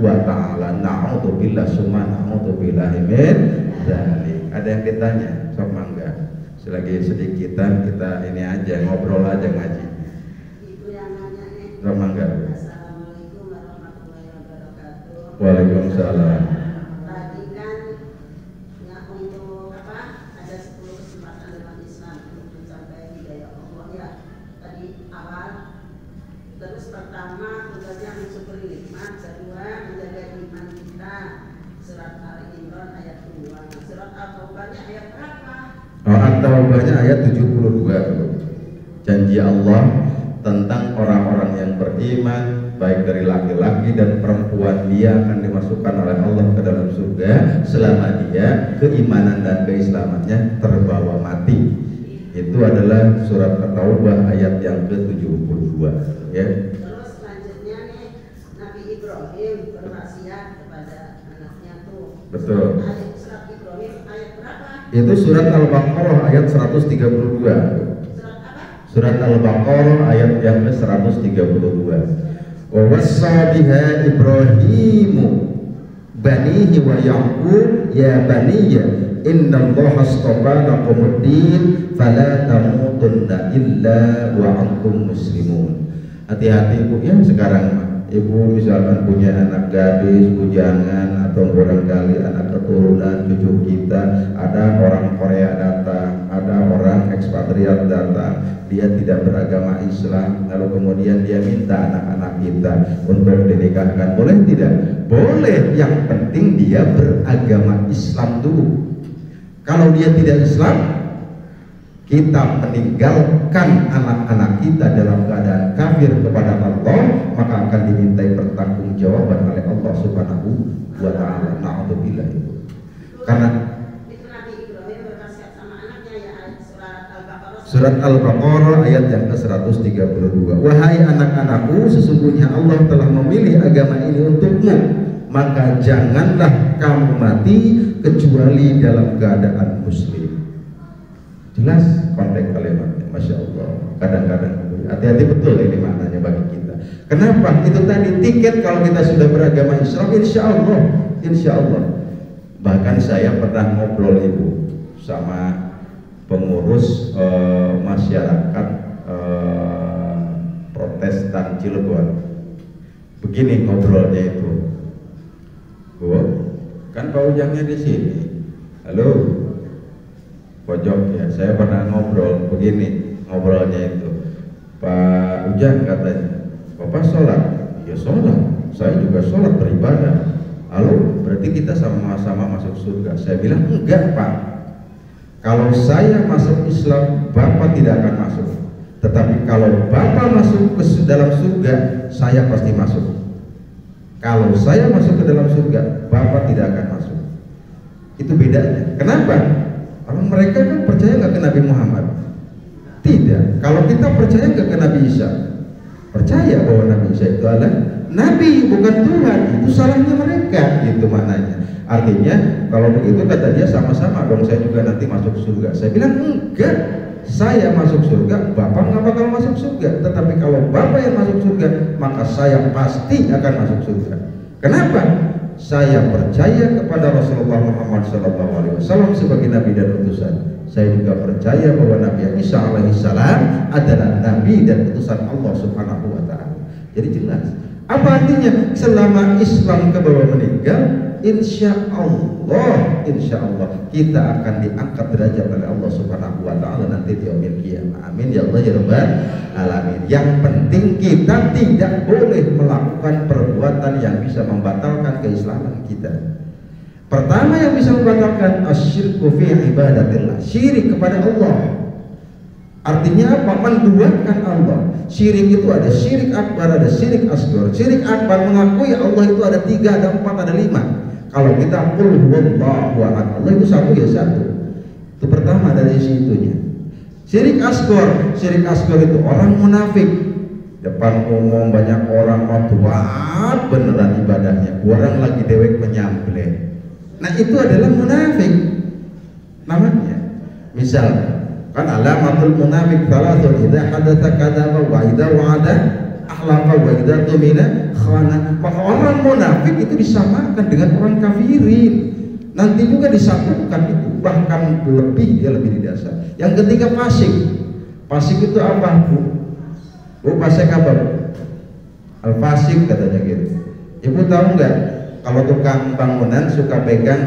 wa ta'ala. Na'udzubillah summa na'udzubillahi min dzalik. Ada yang ditanya? Sok mangga. Selagi sedikitan kita ini aja ngobrol aja ngaji. Ibu yang nanya nih. Sok mangga. Assalamualaikum warahmatullahi wabarakatuh. Waalaikumsalam. Tadi kan ya untuk apa? Ada 10 kesempatan dalam Islam untuk mencapai hidayah Allah ya. Tadi awal. Terus pertama tugasnya mensyukuri nikmat, kedua menjaga iman kita. Surat Al-Imran ayat 2. Surat At-Taubahnya ayat berapa? At-Taubahnya ayat 72. Janji Allah tentang orang-orang yang beriman, baik dari laki-laki dan perempuan, dia akan dimasukkan oleh Allah ke dalam surga selama dia keimanan dan keislamannya terbawa mati. Itu adalah surat At-Taubah ayat yang ke-72 ya. Terus selanjutnya nih, Nabi Ibrahim berwasiat kepada anaknya tuh. Betul. Surat Ibrahim ayat berapa? Itu surat Al-Baqarah ayat 132. Surat apa? Surat Al-Baqarah ayat yang ke-132. Wa wassa biha Ibrahimu banihi wa Yaqub ya baniya innallaha astafa lakumuddin fala tamutunna illa wa antum muslimun. Hati-hati Bu ya, sekarang Ibu misalkan punya anak gadis, bujangan, atau barangkali anak keturunan cucu kita, ada orang Korea datang, ada orang ekspatriat datang, dia tidak beragama Islam, lalu kemudian dia minta anak-anak kita untuk dinikahkan, boleh tidak? Boleh, yang penting dia beragama Islam dulu. Kalau dia tidak Islam, kita meninggalkan anak-anak kita dalam keadaan kafir kepada Allah, maka akan dimintai pertanggungjawaban oleh Allah Subhanahu wa ta'ala. Na'udzubillah. Karena itu Nabi Ibrahim berwasiat sama anaknya ya, surat Al-Baqarah. Surat Al-Baqarah ayat yang ke-132. Wahai anak-anakku, sesungguhnya Allah telah memilih agama ini untukmu, maka janganlah kamu mati kecuali dalam keadaan muslim. Jelas konteks kalimatnya, Masya Allah. Kadang-kadang hati-hati betul ini maknanya bagi kita. Kenapa? Itu tadi tiket kalau kita sudah beragama Islam, insya Allah. Bahkan saya pernah ngobrol Ibu sama pengurus masyarakat Protestan Cilegon. Begini ngobrolnya itu, Bu, kan Pak Ujangnya di sini. Halo. Pojok ya, saya pernah ngobrol begini, ngobrolnya itu, Pak Ujang katanya, Bapak sholat? Ya sholat, saya juga sholat beribadah. Lalu berarti kita sama-sama masuk surga? Saya bilang enggak Pak, kalau saya masuk Islam, Bapak tidak akan masuk. Tetapi kalau Bapak masuk ke dalam surga, saya pasti masuk. Kalau saya masuk ke dalam surga, Bapak tidak akan masuk. Itu bedanya. Kenapa? Kalau mereka kan percaya nggak ke Nabi Muhammad? Tidak. Kalau kita percaya nggak ke Nabi Isa? Percaya bahwa Nabi Isa itu adalah Nabi, bukan Tuhan. Itu salahnya mereka. Itu maknanya. Artinya kalau begitu kata dia sama-sama dong, saya juga nanti masuk surga. Saya bilang enggak. Saya masuk surga, Bapak nggak bakal masuk surga. Tetapi kalau Bapak yang masuk surga, maka saya pasti akan masuk surga. Kenapa? Saya percaya kepada Rasulullah Muhammad SAW sebagai Nabi dan utusan. Saya juga percaya bahwa Nabi Isa alaihissalam adalah Nabi dan utusan Allah Subhanahu wa ta'ala. Jadi jelas. Apa artinya? Selama Islam ke bawah meninggal, insya Allah kita akan diangkat derajat oleh Allah Subhanahu wa ta'ala nanti di yaumil qiyamah. Amin ya Allah ya rabbal alamin. Yang penting kita tidak boleh melakukan perbuatan yang bisa membatalkan keislaman kita. Pertama yang bisa membatalkan asyirku fi ibadatillah, syirik kepada Allah. Artinya apa? Menduakan Allah. Syirik itu ada syirik akbar, ada syirik asghar. Syirik akbar mengakui Allah itu ada 3, ada 4, ada 5. Kalau kita qul huwallahu ahad, Allah itu satu ya satu. Itu pertama dari sisi itunya. Syirik asghar itu orang munafik. Depan umum banyak orang mau buat beneran ibadahnya. Orang lagi dewek menyamble. Nah itu adalah munafik namanya. Misal kan alamatul munafik thalathun idza hadatsa kadzaba wa idza wa'ada akhlafa wa idza tumina khana. Maka orang munafik itu disamakan dengan orang kafirin. Nanti juga disatukan itu, bahkan dia lebih didasar. Yang ketiga fasik. Fasik itu apa, Bu? Bu, fasik apa? Al-fasik katanya gitu. Ibu tahu nggak kalau tukang bangunan suka pegang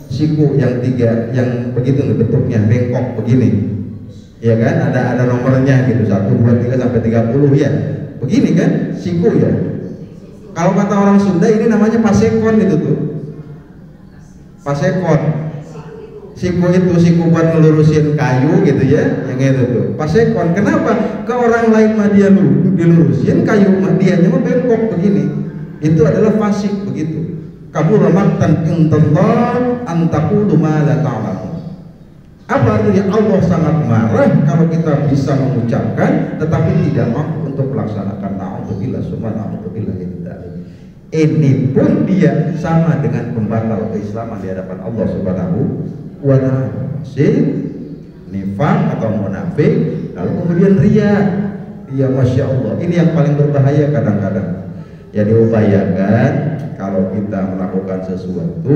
siku yang 3 yang begitu nih bentuknya bengkok begini. Ya kan, ada nomornya gitu, 1, 2, 3 sampai 30 ya. Begini kan, siku ya. Kalau kata orang Sunda ini namanya pasekon itu tuh. Pasekon. Siku itu siku buat ngelurusin kayu gitu ya, yang itu tuh. Pasekon. Kenapa? Ke orang lain mah dia dilurusin kayu mah dianya mah bengkok begini. Itu adalah fasik begitu. Kabur maqtan intallah antaqulu ma la ta'lamu. Apa artinya? Allah sangat marah kalau kita bisa mengucapkan tetapi tidak mampu untuk melaksanakan. Na'udzubillah summa na'udzubillah min dzalik. Ini pun dia sama dengan pembatal keislaman di hadapan Allah Subhanahu wa ta'ala. Nifaq atau munafik, lalu kemudian riya. Ya Masya Allah, ini yang paling berbahaya kadang-kadang. Ya diupayakan kalau kita melakukan sesuatu,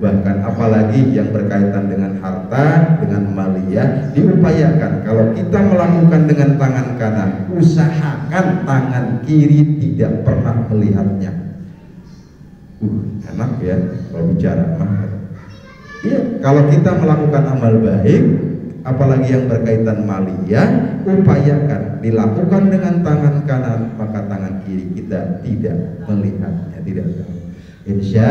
bahkan apalagi yang berkaitan dengan harta, dengan maliyah, diupayakan kalau kita melakukan dengan tangan kanan, usahakan tangan kiri tidak pernah melihatnya. Enak ya kalau bicara mah. Iya, kalau kita melakukan amal baik, apalagi yang berkaitan maliyah, upayakan dilakukan dengan tangan kanan, maka tangan kiri kita tidak melihatnya, tidak tahu. Insya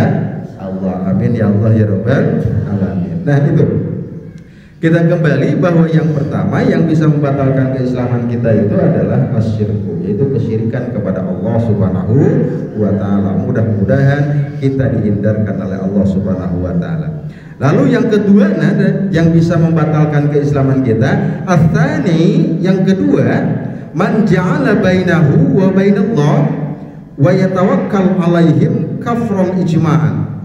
Allah, amin ya Allah ya Rabbal alamin. Nah itu, kita kembali bahwa yang pertama yang bisa membatalkan keislaman kita itu adalah asyirku, yaitu kesyirikan kepada Allah Subhanahu wa ta'ala. Mudah-mudahan kita dihindarkan oleh Allah Subhanahu wa ta'ala. Lalu yang kedua, yang bisa membatalkan keislaman kita, atsani, yang kedua, man ja'ala bainahu wa bainallah wa yatawakkal alaihim kafron ijma'an.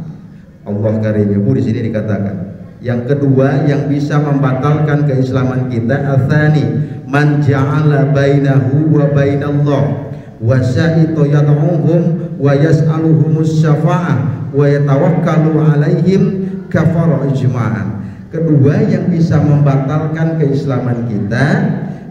Allah karim, Bu, di sini dikatakan yang kedua yang bisa membatalkan keislaman kita, atsani man ja'ala bainahu wa bainallah wa sa'ito yad'uhum wa yas'aluhumus syafa'ah wa yatawakkalu alaihim kafara ijma'an. Kedua yang bisa membatalkan keislaman kita,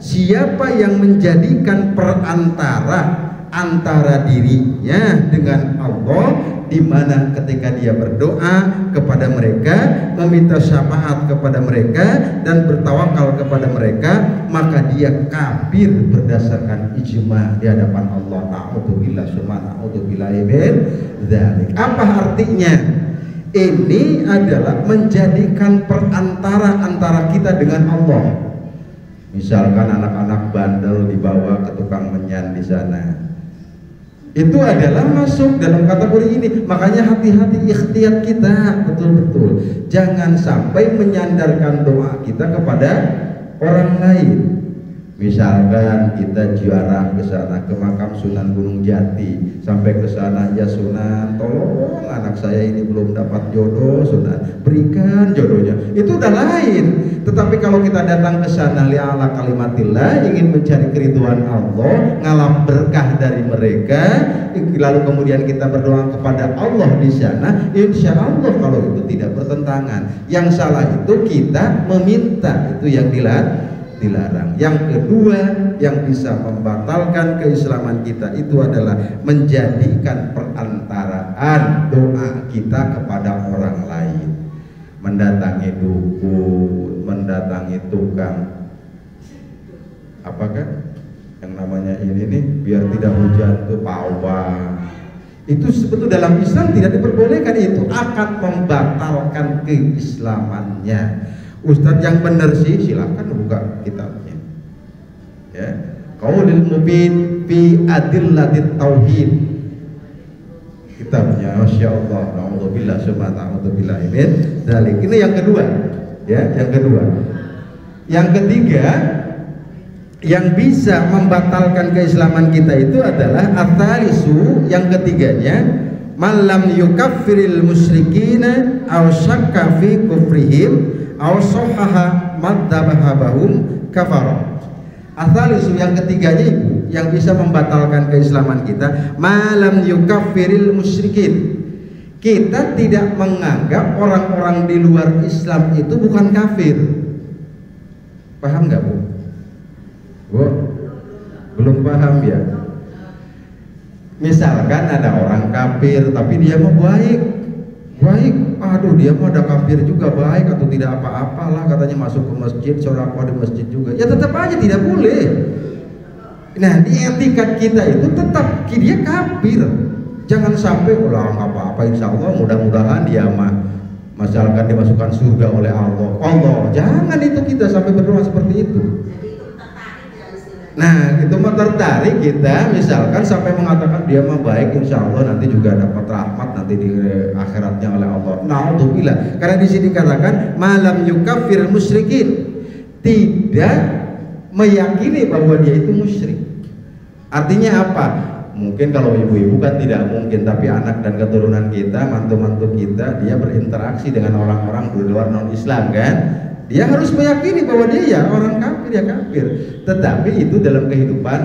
siapa yang menjadikan perantara antara dirinya dengan Allah, di mana ketika dia berdoa kepada mereka, meminta syafaat kepada mereka dan bertawakal kepada mereka, maka dia kafir berdasarkan ijma' di hadapan Allah. Na'udzubillah summa na'udzubillah min dzalik. Apa artinya? Ini adalah menjadikan perantara antara kita dengan Allah. Misalkan anak-anak bandel dibawa ke tukang menyan di sana, itu adalah masuk dalam kategori ini. Makanya hati-hati ikhtiyat kita betul-betul, jangan sampai menyandarkan doa kita kepada orang lain. Misalkan kita ziarah ke sana, ke makam Sunan Gunung Jati, sampai ke sana, ya Sunan, tolong anak saya ini belum dapat jodoh, Sunan, berikan jodohnya. Itu udah lain. Tetapi kalau kita datang ke sana li'ala kalimatillah, ingin mencari keriduan Allah, ngalap berkah dari mereka, lalu kemudian kita berdoa kepada Allah di sana, insya Allah kalau itu tidak bertentangan. Yang salah itu kita meminta, itu yang dilarang. Yang kedua yang bisa membatalkan keislaman kita itu adalah menjadikan perantaraan doa kita kepada orang lain, mendatangi dukun, mendatangi tukang apakah yang namanya ini nih biar tidak hujan tuh pawang. Itu sebetulnya dalam Islam tidak diperbolehkan, itu akan membatalkan keislamannya. Ustadz yang benar sih silakan buka kitabnya ya, Qaulul Mubin fi Adillatit Tauhid, kitabnya Masya Allah. Na'udzubillah summa na'udzubillah min dzalik. Ini yang kedua ya, yang kedua. Yang ketiga yang bisa membatalkan keislaman kita itu adalah at-talisu, yang ketiganya, malam yukaffiril musyrikina aw syakka fi kufrihim aw sahaha madzhabahum kafara. Asalisu yang ketiganya ibu yang bisa membatalkan keislaman kita, malam yukaffiril musyrikin. Kita tidak menganggap orang-orang di luar Islam itu bukan kafir. Paham nggak Bu? Bu? Belum paham ya? Misalkan ada orang kafir tapi dia mau baik, aduh dia mau ada kafir juga baik atau tidak apa-apalah, katanya masuk ke masjid, sedekah di masjid juga, ya tetap aja tidak boleh. Nah di etikat kita itu tetap dia kafir. Jangan sampai ulah nggak apa-apa, insya Allah mudah-mudahan dia misalkan dimasukkan surga oleh Allah. Jangan itu kita sampai berdoa seperti itu. Nah itu mah tertarik kita misalkan sampai mengatakan dia mah baik, insya Allah nanti juga dapat rahmat nanti di akhiratnya oleh Allah. Na'udzubillah. Karena di sini katakan malam yukaffir musyrikin, tidak meyakini bahwa dia itu musyrik. Artinya apa? Mungkin kalau ibu-ibu kan tidak mungkin, tapi anak dan keturunan kita, mantu-mantu kita, dia berinteraksi dengan orang-orang di luar non-Islam kan? Dia harus meyakini bahwa dia ya orang kafir, ya kafir. Tetapi itu dalam kehidupan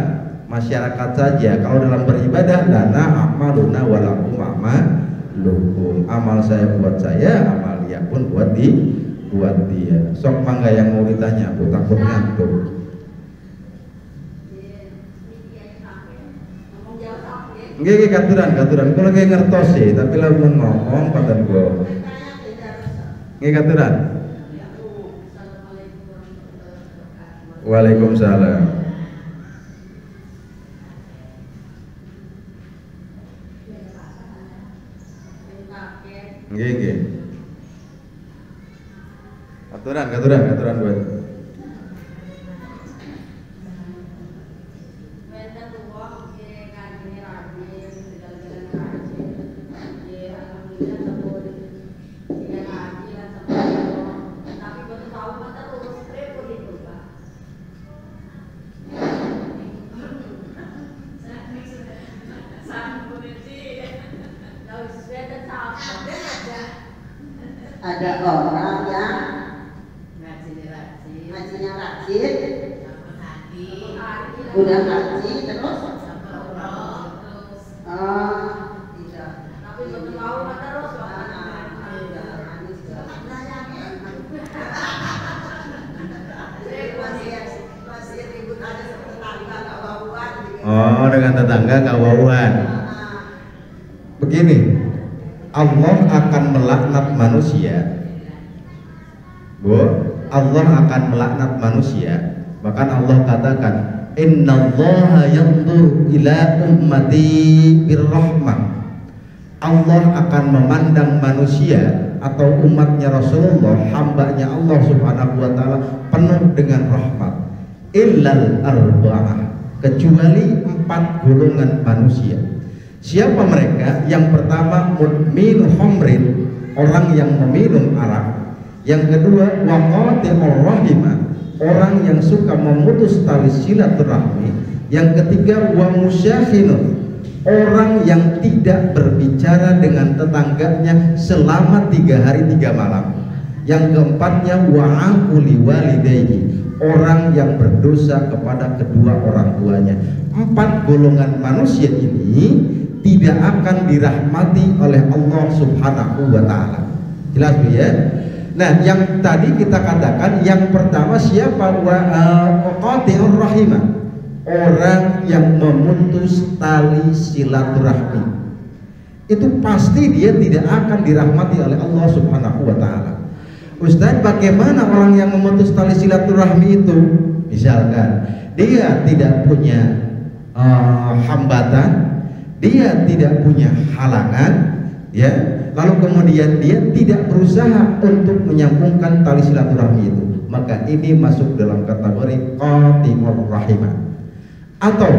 masyarakat saja. Kalau dalam beribadah, lana amaluna walakum amalukum. Amal saya buat saya, amal dia pun buat dia. Sok mangga yang mau ditanya, aku takut ngantuk. Nggih katuran kula kayak ngertos sih, tapi lamun ngomong paten gua. Nggih katuran. Waalaikumsalam. Nggih. Katuran buat. Ada orang yang ngajinya rajin, udah ngaji terus tidak, tapi belum tahu terus masih ribut aja sama tetangga kawauan. Oh, dengan tetangga kawauan. Begini, Allah akan melaknat manusia. Bu, Allah akan melaknat manusia. Bahkan Allah katakan, innallaha yanzuru ila ummati birrahmah. Allah akan memandang manusia atau umatnya Rasulullah, hambanya Allah subhanahu wa ta'ala, penuh dengan rahmat. Illal arba'ah, kecuali 4 golongan manusia. Siapa mereka? Yang pertama mudmin khamrin, orang yang meminum arak. Yang kedua waqati'ur rahimah, orang yang suka memutus tali silaturahmi. Yang ketiga wa musyakhinun, orang yang tidak berbicara dengan tetangganya selama 3 hari 3 malam. Yang keempatnya wa'aquli walidayhi, orang yang berdosa kepada kedua orang tuanya. 4 golongan manusia ini tidak akan dirahmati oleh Allah subhanahu wa ta'ala. Jelas ya? Nah yang tadi kita katakan, yang pertama siapa? Waqati'ur rahimah, orang yang memutus tali silaturahmi. Itu pasti dia tidak akan dirahmati oleh Allah subhanahu wa ta'ala. Ustaz, bagaimana orang yang memutus tali silaturahmi itu? Misalkan dia tidak punya hambatan, dia tidak punya halangan, ya, lalu kemudian dia tidak berusaha untuk menyambungkan tali silaturahmi itu, maka ini masuk dalam kategori qati'ur rahimah. Atau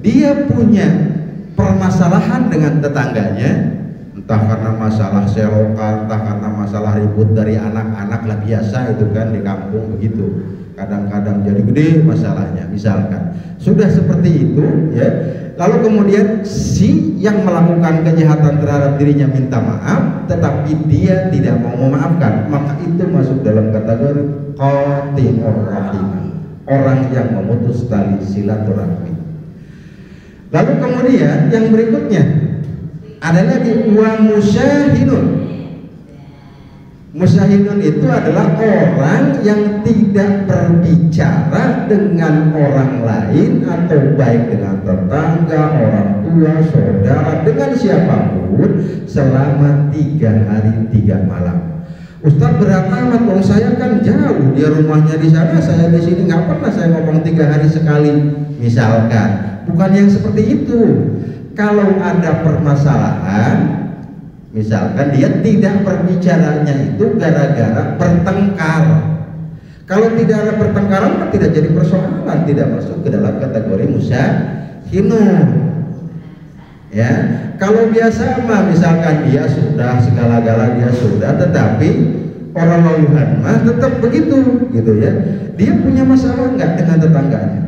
dia punya permasalahan dengan tetangganya, entah karena masalah selokan, entah karena masalah ribut dari anak-anak lah, biasa itu kan di kampung begitu. kadang-kadang jadi gede masalahnya misalkan. Sudah seperti itu ya, lalu kemudian si yang melakukan kejahatan terhadap dirinya minta maaf tetapi dia tidak mau memaafkan, maka itu masuk dalam kategori qati'ur rahim, orang yang memutus tali silaturahmi. Lalu kemudian yang berikutnya ada lagi wa musyahinun. Musyahinun itu adalah orang yang tidak berbicara dengan orang lain atau baik dengan tetangga, orang tua, saudara, dengan siapapun selama 3 hari 3 malam. Ustadz berat amat, dong saya kan jauh, dia rumahnya di sana, saya di sini, nggak pernah saya ngomong 3 hari sekali misalkan. Bukan yang seperti itu. Kalau ada permasalahan, misalkan dia tidak berbicaranya itu gara-gara bertengkar. Kalau tidak ada pertengkaran kan tidak jadi persoalan, tidak masuk ke dalam kategori musyahinun. Ya, kalau biasa mah misalkan dia sudah segala-gala dia sudah, tetapi orang laluhan mah tetap begitu gitu ya. Dia punya masalah nggak dengan tetangganya?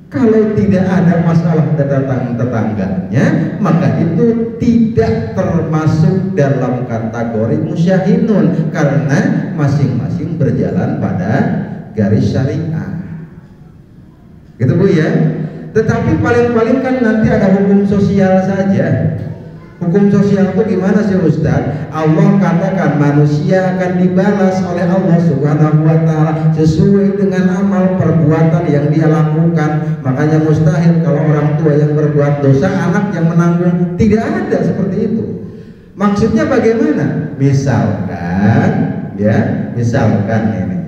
Kalau tidak ada masalah dengan tetangganya, maka itu tidak termasuk dalam kategori musyahinun karena masing-masing berjalan pada garis syariah. Gitu Bu ya. Tetapi paling-paling kan nanti ada hukum sosial saja. Hukum sosial itu gimana sih Ustaz? Allah katakan manusia akan dibalas oleh Allah Subhanahu wa ta'ala sesuai dengan amal perbuatan yang dia lakukan. Makanya mustahil kalau orang tua yang berbuat dosa anak yang menanggung, tidak ada seperti itu. Maksudnya bagaimana? Misalkan ini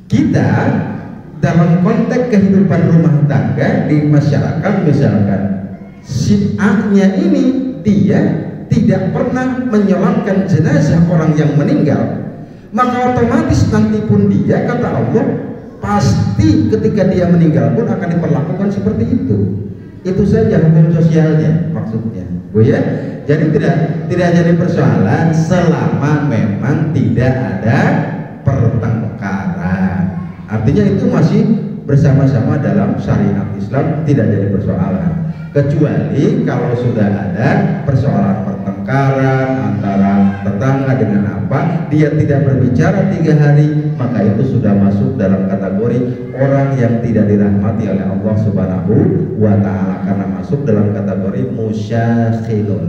kita dalam konteks kehidupan rumah tangga di masyarakat, misalkan si A-nya ini dia tidak pernah menyolatkan jenazah orang yang meninggal, maka otomatis nanti pun dia, kata Allah, pasti ketika dia meninggal pun akan diperlakukan seperti itu. Itu saja hukum sosialnya maksudnya Bu ya. Jadi tidak jadi persoalan selama memang tidak ada pertengkaran. Artinya itu masih bersama-sama dalam syariat Islam, tidak jadi persoalan. Kecuali kalau sudah ada persoalan pertengkaran antara tetangga dengan apa, dia tidak berbicara 3 hari, maka itu sudah masuk dalam kategori orang yang tidak dirahmati oleh Allah Subhanahu wa ta'ala, karena masuk dalam kategori musyakhilun,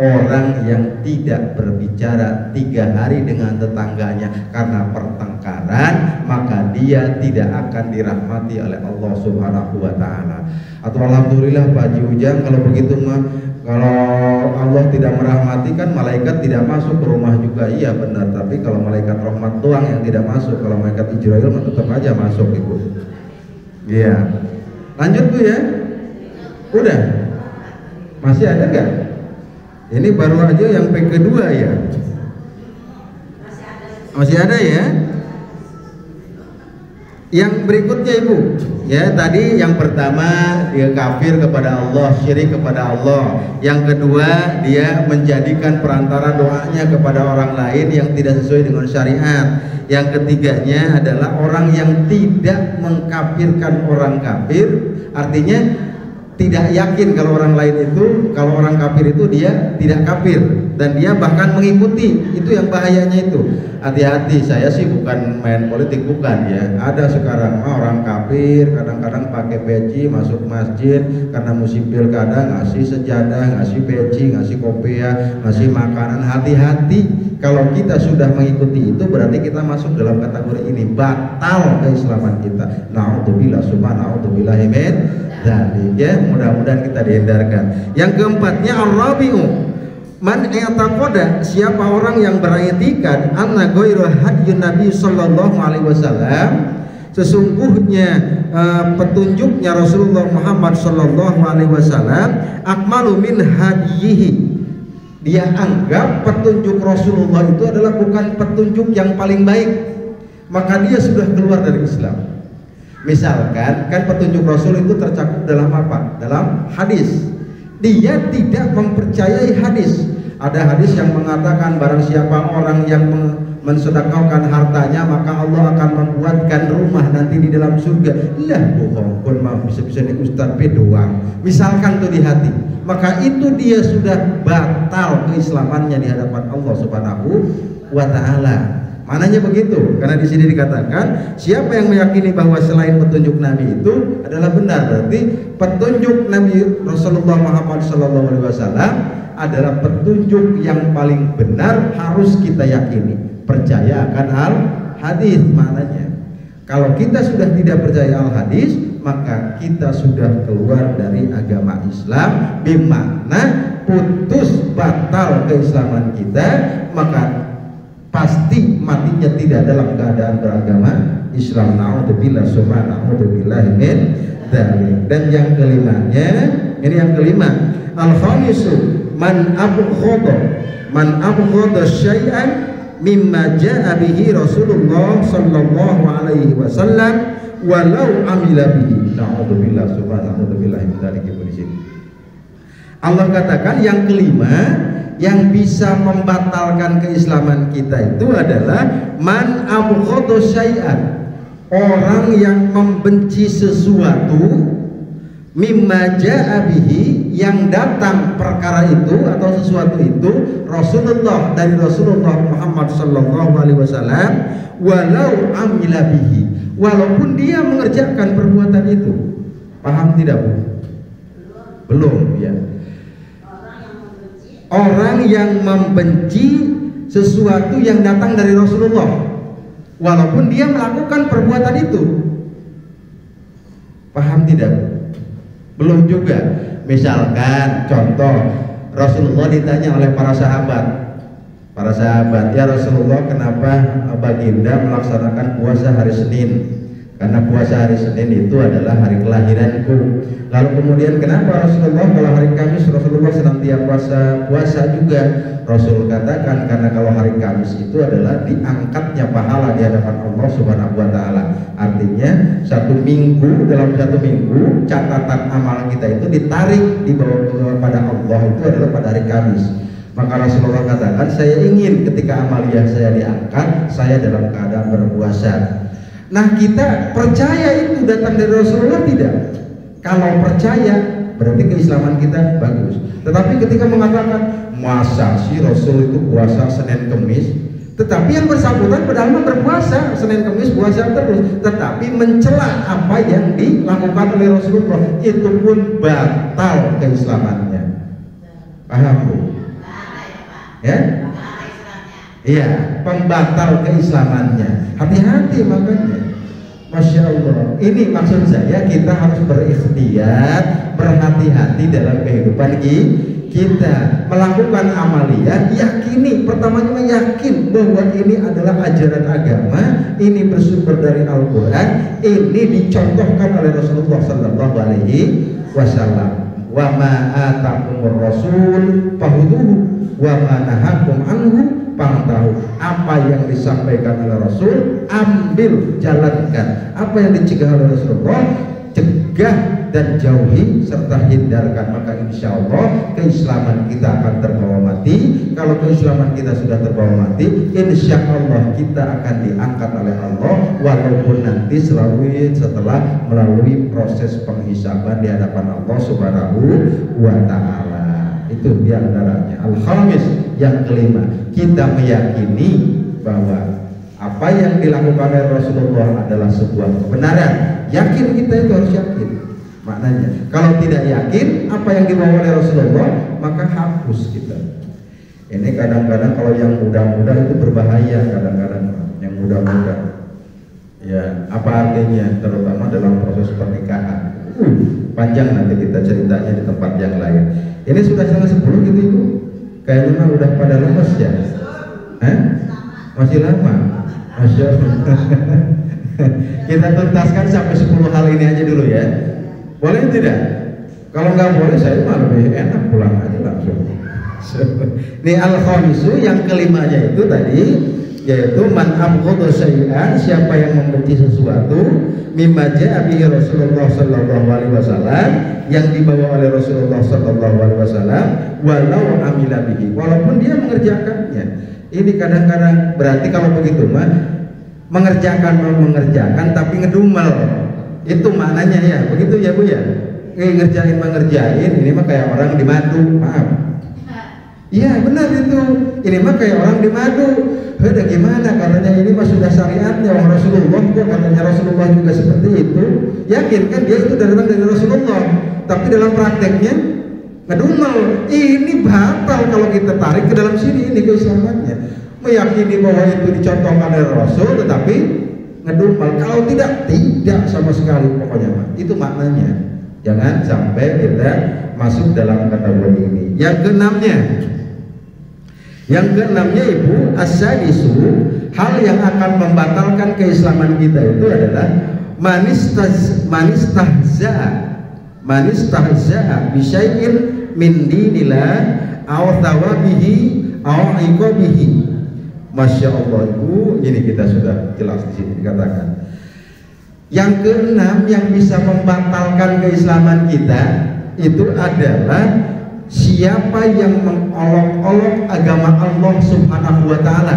orang yang tidak berbicara 3 hari dengan tetangganya karena pertengkaran, maka dia tidak akan dirahmati oleh Allah Subhanahu wa ta'ala. Atau alhamdulillah Pak Haji Ujang, kalau begitu mah, kalau Allah tidak merahmati kan malaikat tidak masuk ke rumah juga. Iya benar, tapi kalau malaikat rahmat doang yang tidak masuk, kalau malaikat Ijrail mah tetap aja masuk Ibu. Iya. Lanjut Bu ya. Udah. Masih ada nggak? Ini baru aja yang kedua ya. Masih ada ya. Yang berikutnya Ibu, ya tadi yang pertama dia kafir kepada Allah, syirik kepada Allah. Yang kedua dia menjadikan perantara doanya kepada orang lain yang tidak sesuai dengan syariat. Yang ketiganya adalah orang yang tidak mengkafirkan orang kafir, artinya tidak yakin kalau orang lain itu, kalau orang kafir itu dia tidak kafir dan dia bahkan mengikuti. Itu yang bahayanya itu. Hati-hati, saya sih bukan main politik, bukan ya. Ada sekarang orang kafir kadang-kadang pakai peci masuk masjid karena musim pilkada, ngasih sejadah, ngasih peci, ngasih kopiah, ngasih makanan. Hati-hati, kalau kita sudah mengikuti itu berarti kita masuk dalam kategori ini, batal keislaman kita. Na'udzubillah, subhana'udzubillah min dzalik ya. Mudah-mudahan kita dihindarkan. Yang keempatnya ar-rabi'u man i'taqada, siapa orang yang beriktikad anna ghairu hadyun Nabi sallallahu alaihi wasallam, sesungguhnya petunjuknya Rasulullah Muhammad sallallahu alaihi wasallam akmalu min hadiyihi, dia anggap petunjuk Rasulullah itu adalah bukan petunjuk yang paling baik, maka dia sudah keluar dari Islam. Misalkan kan petunjuk Rasul itu tercakup dalam apa? Dalam hadis. Dia tidak mempercayai hadis. Ada hadis yang mengatakan barang siapa orang yang mensedekahkan hartanya maka Allah akan membuatkan rumah nanti di dalam surga. Lah bohong pun mau bisa-bisa di ustaz doang. Misalkan tuh di hati, maka itu dia sudah batal keislamannya di hadapan Allah Subhanahu wa taala. Mananya begitu, karena di sini dikatakan siapa yang meyakini bahwa selain petunjuk Nabi itu adalah benar, berarti petunjuk Nabi Rasulullah Muhammad SAW adalah petunjuk yang paling benar, harus kita yakini. Percaya akan al-hadis maknanya. Kalau kita sudah tidak percaya al-hadis, maka kita sudah keluar dari agama Islam, bermakna putus batal keislaman kita, maka pasti matinya tidak dalam keadaan beragama Islam. Na'udzubillah summa na'udzubillah min dzalik. Dan yang kelimanya, ini yang kelima, al-khamisu man abghadha syai'an mimma ja'a bihi Rasulullah sallallahu alaihi wasallam walau amila bihi. Na'udzubillah summa na'udzubillah min dzalik. Allah katakan yang kelima yang bisa membatalkan keislaman kita itu adalah man abghadha syai'an, orang yang membenci sesuatu, mimma ja'a bihi, yang datang perkara itu atau sesuatu itu Rasulullah, dari Rasulullah Muhammad sallallahu alaihi wasallam, walau amila bihi, walaupun dia mengerjakan perbuatan itu. Paham tidak Bu? Belum ya. Orang yang membenci sesuatu yang datang dari Rasulullah walaupun dia melakukan perbuatan itu. Paham tidak? Belum juga. Misalkan contoh, Rasulullah ditanya oleh para sahabat, ya Rasulullah, kenapa baginda melaksanakan puasa hari Senin? Karena puasa hari Senin itu adalah hari kelahiranku. Lalu kemudian kenapa Rasulullah kalau hari Kamis Rasulullah senantiasa puasa juga? Rasul katakan karena kalau hari Kamis itu adalah diangkatnya pahala di hadapan Allah Subhanahu wa taala. Artinya dalam satu minggu catatan amal kita itu ditarik dibawa kepada Allah itu adalah pada hari Kamis. Maka Rasulullah katakan, saya ingin ketika amaliyah saya diangkat, saya dalam keadaan berpuasa. Nah, kita percaya itu datang dari Rasulullah tidak? Kalau percaya berarti keislaman kita bagus. Tetapi ketika mengatakan masa sih Rasul itu puasa Senin Kemis, tetapi yang bersangkutan padahal berpuasa Senin Kemis, puasa terus, tetapi mencela apa yang dilakukan oleh Rasulullah, itu pun batal keislamannya. Paham Bu? Ya? Iya, pembatal keislamannya. Hati-hati makanya. Masya Allah. Ini maksud saya, kita harus berikhtiar, berhati-hati dalam kehidupan kita. Melakukan amaliyah, yakini, pertamanya yakin bahwa ini adalah ajaran agama, ini bersumber dari Al-Quran, ini dicontohkan oleh Rasulullah Sallallahu Alaihi Wasallam. Wa ma atakumur rasul fahuduhu wa ma nahakum anhu fantahu. Apa yang disampaikan oleh Rasul, ambil, jalankan. Apa yang dicegah oleh Rasulullah, cegah dan jauhi serta hindarkan. Maka insya Allah keislaman kita akan terbawa mati. Kalau keislaman kita sudah terbawa mati, insya Allah kita akan diangkat oleh Allah, walaupun nanti setelah melalui proses penghisaban di hadapan Allah Subhanahu wa ta'ala. Itu diantaranya. Al-khamis, yang kelima, kita meyakini bahwa apa yang dilakukan oleh Rasulullah adalah sebuah kebenaran. Yakin, kita itu harus yakin. Maknanya, kalau tidak yakin apa yang dibawa oleh Rasulullah, maka hapus kita. Ini kadang-kadang kalau yang muda-muda itu berbahaya, kadang-kadang yang muda-muda. Ya, apa artinya? Terutama dalam proses pernikahan. Panjang nanti kita ceritanya di tempat yang lain. Ini sudah 10 gitu Ibu. Kayaknya mah udah pada lemes ya. Masih lama. Masya Allah. Kita tuntaskan sampai 10 hal ini aja dulu ya. Boleh tidak? Kalau nggak boleh saya mah lebih enak pulang aja langsung. Ini al-khamisu, yang kelimanya itu tadi, yaitu man abghadha syai'an, siapa yang membenci sesuatu, mimma ja'a bihi Rasulullah sallallahu alaihi wasallam, yang dibawa oleh Rasulullah sallallahu alaihi wasallam, walau amila bihi, walaupun dia mengerjakannya. Ini kadang-kadang berarti kalau begitu mah mengerjakan tapi ngedumel. Itu maknanya ya, begitu ya Bu ya. Mengerjain, ini mah kayak orang di madu, maaf. Iya benar itu. Ini mah kayak orang di madu. Udah gimana katanya ini mah sudah syariatnya orang Rasulullah kok, katanya Rasulullah juga seperti itu. Yakin kan dia itu datang dari Rasulullah, tapi dalam prakteknya ngedumel. Ini batal kalau kita tarik ke dalam sini, ini keislamannya. Meyakini bahwa itu dicontohkan dari Rasul tetapi ngedumel. Kalau tidak sama sekali pokoknya mah. Itu maknanya. Jangan sampai kita masuk dalam kategori ini. Yang keenamnya Ibu, as-sadisu, hal yang akan membatalkan keislaman kita itu adalah manistahza'a bisyai'in min dinillah aw thawabihi aw iqabihi. Masya Allah Ibu, ini kita sudah jelas di sini dikatakan. Yang keenam yang bisa membatalkan keislaman kita itu adalah siapa yang mengolok-olok agama Allah Subhanahu wa taala,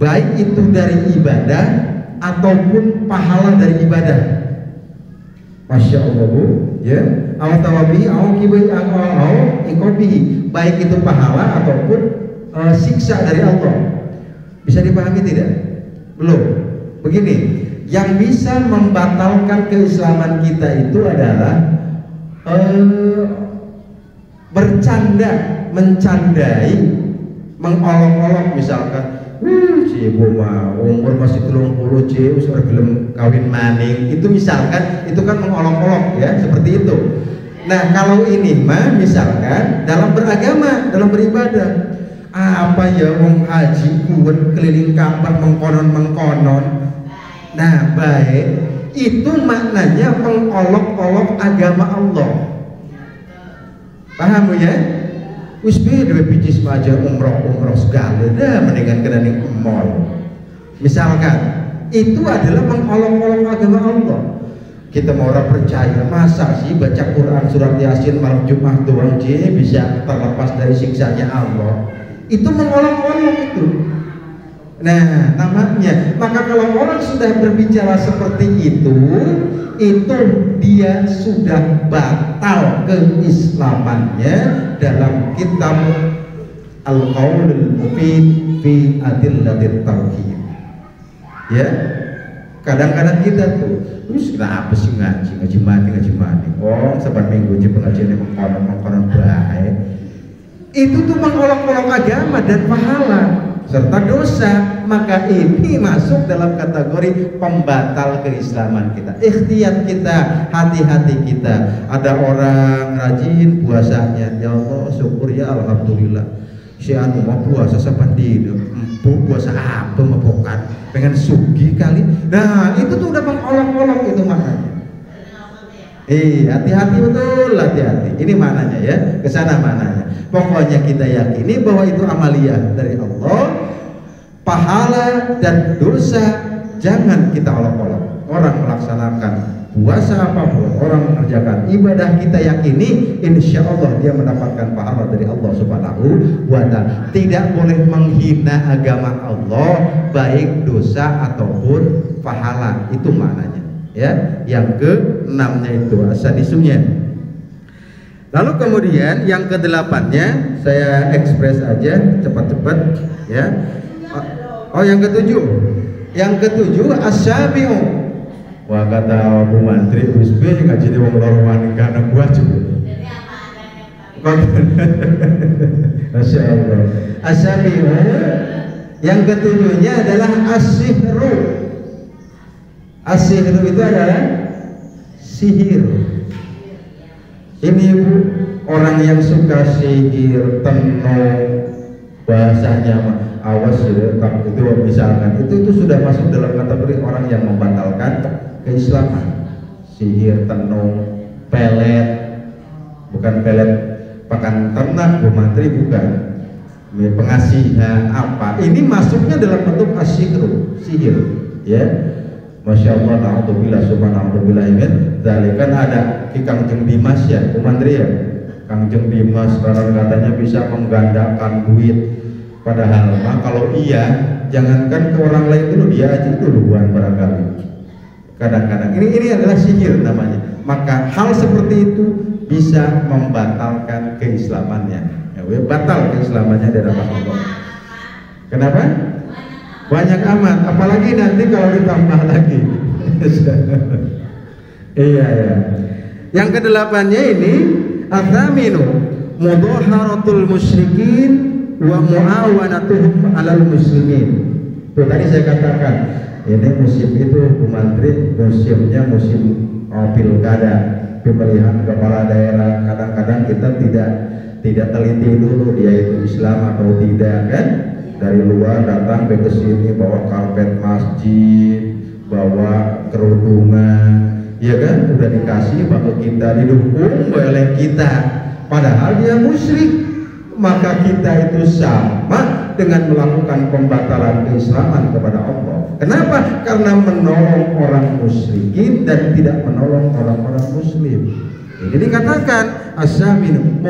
baik itu dari ibadah ataupun pahala dari ibadah. Masya Allah Bu, ya. Awtawabi, ikobihi, baik itu pahala ataupun siksa dari Allah. Bisa dipahami tidak? Belum. Begini, yang bisa membatalkan keislaman kita itu adalah mencandai, mengolok-olok misalkan, si ibu mah umur masih 30 wis ora gelem kawin maning. Itu misalkan, itu kan mengolok-olok ya, seperti itu. Nah, kalau ini mah misalkan dalam beragama, dalam beribadah, apa ya wong haji kuwen keliling Ka'bah mengkonon-mengkonon. Nah, baik, itu maknanya mengolok-olok agama Allah. Paham ya? Wis beda picis aja umroh segala dah mendingan kena ning mall. Misalkan itu adalah mengolok-olok agama Allah. Kita mau orang percaya, masa sih baca Quran surat Yasin malam Jumat doang bisa terlepas dari siksanya Allah? Itu mengolok-olok itu. Nah, namanya. Maka kalau orang sudah berbicara seperti itu dia sudah batal keislamannya dalam kitab Al-Qaulul Mufid fi Adillatit Tauhid. Ya. Kadang-kadang kita tuh, kenapa sih ngaji mati. Oh, saban minggu aja pengajiannya mengkonon baik. Itu tuh mengolok-olok agama dan pahala serta dosa. Maka ini masuk dalam kategori pembatal keislaman kita. Ikhtiyat kita, hati-hati kita. Ada orang rajin puasanya, ya Allah syukur ya alhamdulillah. Si anu mau puasa saban dina, puasa apa mabokan, pengen sugi kali. Nah, itu tuh udah mengolok-olok itu maknanya. Hati-hati betul, hati-hati. Ini maknanya ya, kesana maknanya. Pokoknya kita yakini bahwa itu amaliyah dari Allah, pahala dan dosa jangan kita olok-olok. Orang melaksanakan puasa apapun, orang mengerjakan ibadah, kita yakini insya Allah dia mendapatkan pahala dari Allah Subhanahu wa ta'ala. Tidak boleh menghina agama Allah, baik dosa ataupun pahala. Itu maknanya ya. Yang ke-6-nya itu asadisunya. Lalu kemudian yang ke-8-nya saya ekspres aja cepat-cepat ya. Oh, yang ke-7. Yang ke-7 asyabi'u. Wah, kata Bu Mantri wis piye ngajine wong loro wani kana buah juga. Masya Allah. Asyabi'u. Yang ke-7-nya adalah as-sihru. As-sihru itu adalah sihir. Ini Bu, orang yang suka sihir, tenung, bahasanya awas ya, itu misalkan itu sudah masuk dalam kategori orang yang membatalkan keislaman. Sihir, tenung, pelet, bukan pelet pakan ternak Bu Mantri, bukan pengasihan apa, ini masuknya dalam bentuk asyikru, sihir ya. Masya Allah, na'udzubillah, subhanallah, ini kan ada Ki Kangjeng Dimas ya Bu Mantri ya. Kangjeng Dimas karena katanya bisa menggandakan duit Padahal kalau iya, jangankan ke orang lain dulu, dia aja duluan barangkali. Kadang-kadang ini adalah sihir namanya. Maka hal seperti itu bisa membatalkan keislamannya. Ya, batal keislamannya dari Allah. Kenapa? Banyak amat. Apalagi nanti kalau ditambah lagi. Iya ya. Yang kedelapannya ini adzaminu mudhaharatul musyrikin wa muawanatuhum alal muslimin. Itu tadi saya katakan, ini musim itu Bu Menteri, musimnya musim pilkada, pemilihan kepala daerah. Kadang-kadang kita tidak teliti dulu dia itu Islam atau tidak kan. Dari luar datang ke sini bawa karpet masjid, bawa kerudungan, ya kan, udah dikasih bahwa kita didukung oleh kita, padahal dia musyrik. Maka kita itu sama dengan melakukan pembatalan keislaman kepada Allah. Kenapa? Karena menolong orang musyrikin dan tidak menolong orang-orang muslim. Jadi dikatakan asyamin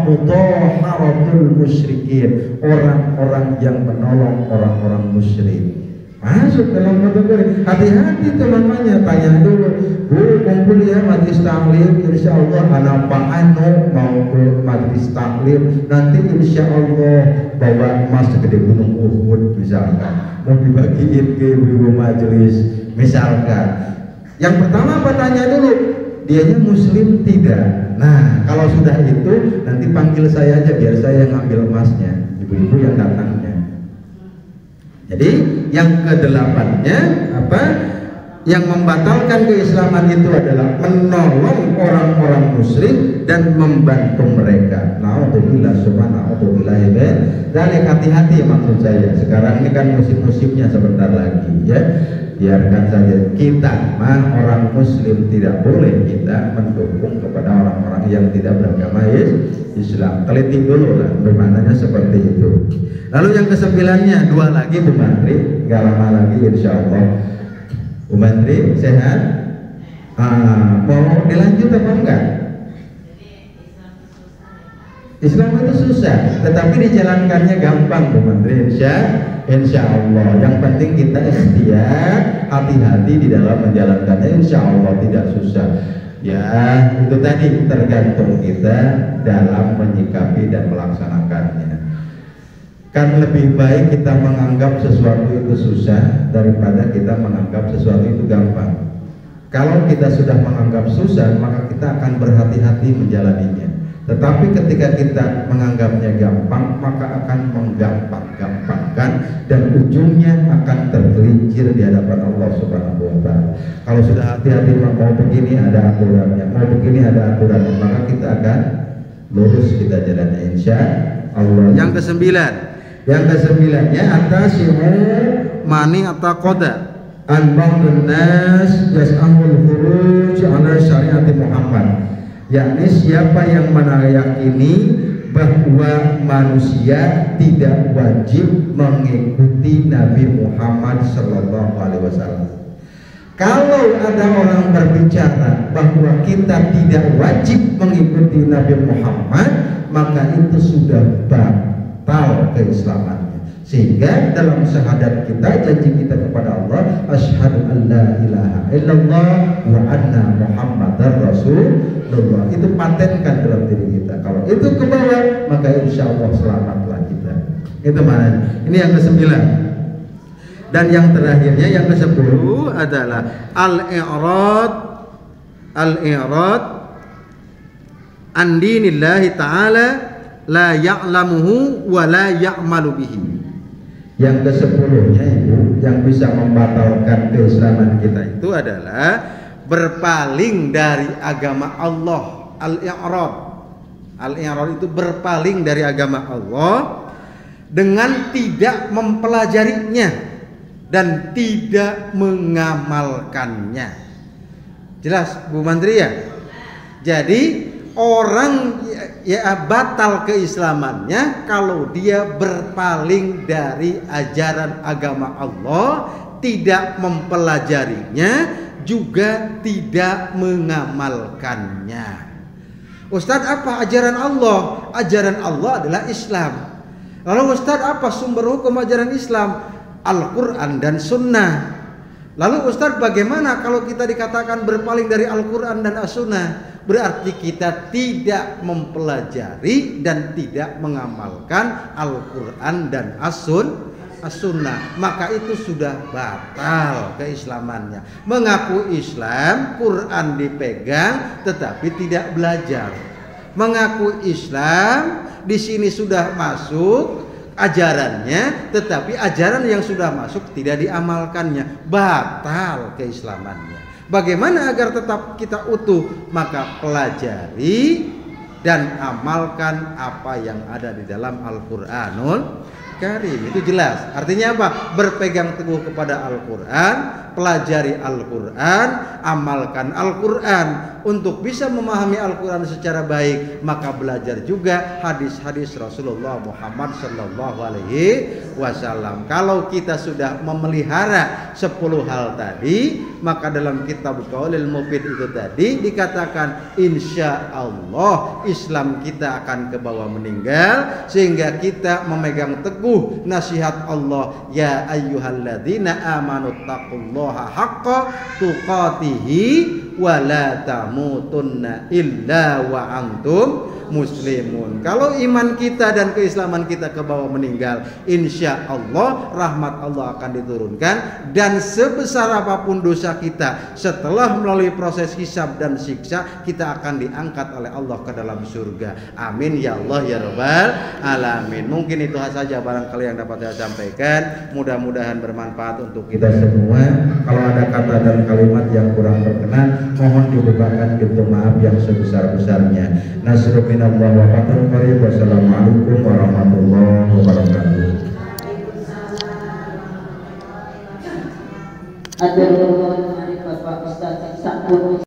mudhaharatul musyrikin, orang-orang yang menolong orang-orang musyrik. Masuk dalam kategori. Hati-hati tuh, makanya tanya dulu, Bu, kumpul ya majlis taklim, insya Allah anak Pak mau ke majlis taklim, nanti insya Allah bawa emas segede gunung Uhud misalkan, mau dibagiin ke ibu majlis misalkan. Yang pertama apa, tanya dulu, dianya muslim tidak? Nah, kalau sudah itu nanti panggil saya aja biar saya ngambil emasnya, ibu-ibu yang datangnya. Jadi yang kedelapannya apa? Yang membatalkan keislaman itu adalah menolong orang-orang musyrik dan membantu mereka. Na'udzubillah subhanallah. Dan hati-hati maksud saya. Sekarang ini kan musim-musimnya sebentar lagi ya. Biarkan saja, kita orang muslim tidak boleh kita mendukung kepada orang-orang yang tidak beragama Islam. Teliti dulu lah bermaknanya seperti itu. Lalu yang kesembilannya, dua lagi Bu Menteri, gak lama lagi insya Allah. Bu Menteri sehat? Mau dilanjut apa enggak? Islam itu susah, tetapi dijalankannya gampang Bu Menteri, insya Allah. Yang penting kita ikhtiar, hati-hati di dalam menjalankannya, insya Allah tidak susah. Ya itu tadi, tergantung kita dalam menyikapi dan melaksanakannya. Kan lebih baik kita menganggap sesuatu itu susah daripada kita menganggap sesuatu itu gampang. Kalau kita sudah menganggap susah, maka kita akan berhati-hati menjalaninya. Tetapi ketika kita menganggapnya gampang, maka akan menggampang-gampangkan dan ujungnya akan tergelincir di hadapan Allah Subhanahu wa Ta'ala. Kalau sudah hati-hati mau begini ada aturannya, mau begini ada aturannya, maka kita akan lurus kita jalannya insya Allah. Yang kesembilannya atasimu mani ataqada an ba'dun nas yas'amul khuruj ala syariati Muhammad, yakni siapa yang menayakini bahwa manusia tidak wajib mengikuti Nabi Muhammad Sallallahu Alaihi Wasallam. Kalau ada orang berbicara bahwa kita tidak wajib mengikuti Nabi Muhammad, maka itu sudah batal keislamannya. Sehingga dalam syahadat kita, janji kita kepada Allah, asyhadu an la ilaha illallah wa anna muhammadar rasulullah, itu patenkan dalam diri kita. Kalau itu ke bawah, maka insya Allah selamatlah kita. Itu maknanya. Ini yang ke-9. Dan yang terakhirnya, yang ke-10 adalah al-i'rad an dinillahi ta'ala la ya'lamuhu wa la ya'malu bihi. Yang ke-10-nya itu yang bisa membatalkan keislaman kita itu adalah berpaling dari agama Allah. Al-i'rad itu berpaling dari agama Allah dengan tidak mempelajarinya dan tidak mengamalkannya. Jelas Bu Menteri ya? Jadi orang ya batal keislamannya kalau dia berpaling dari ajaran agama Allah, tidak mempelajarinya, juga tidak mengamalkannya. Ustadz, apa ajaran Allah? Ajaran Allah adalah Islam. Lalu Ustadz, apa sumber hukum ajaran Islam? Al-Quran dan Sunnah. Lalu Ustadz, bagaimana kalau kita dikatakan berpaling dari Al-Quran dan As-Sunnah? Berarti kita tidak mempelajari dan tidak mengamalkan Al-Quran dan As-Sunnah. Maka itu sudah batal keislamannya. Mengaku Islam, Quran dipegang tetapi tidak belajar. Mengaku Islam, di sini sudah masuk ajarannya, tetapi ajaran yang sudah masuk tidak diamalkannya, batal keislamannya. Bagaimana agar tetap kita utuh? Maka pelajari dan amalkan apa yang ada di dalam Al-Qur'anul Karim. Itu jelas. Artinya apa? Berpegang teguh kepada Al-Quran, pelajari Al-Quran, amalkan Al-Quran. Untuk bisa memahami Al-Quran secara baik, maka belajar juga hadis-hadis Rasulullah Muhammad Sallallahu Alaihi Wasallam. Kalau kita sudah memelihara 10 hal tadi, maka dalam kitab Qaulil Mufid itu tadi dikatakan insya Allah Islam kita akan ke bawah meninggal, sehingga kita memegang teguh nasihat Allah, ya ayyuhalladzina amanu taqullaha haqqa tuqatihi wa la tamutunna illa wa antum muslimun. Kalau iman kita dan keislaman kita ke bawah meninggal, insya Allah rahmat Allah akan diturunkan, dan sebesar apapun dosa kita, setelah melalui proses hisab dan siksa, kita akan diangkat oleh Allah ke dalam surga. Amin ya Allah ya Rabbal alamin. Mungkin itu saja barangkali yang dapat saya sampaikan. Mudah-mudahan bermanfaat untuk kita semua. Kalau ada kata dan kalimat yang kurang berkenan, mohon dibukakan pintu maaf yang sebesar-besarnya. Nasrul minallah wa fathul qarib. Wassalamualaikum warahmatullahi wabarakatuh. Ada Bapak Ustaz Sabun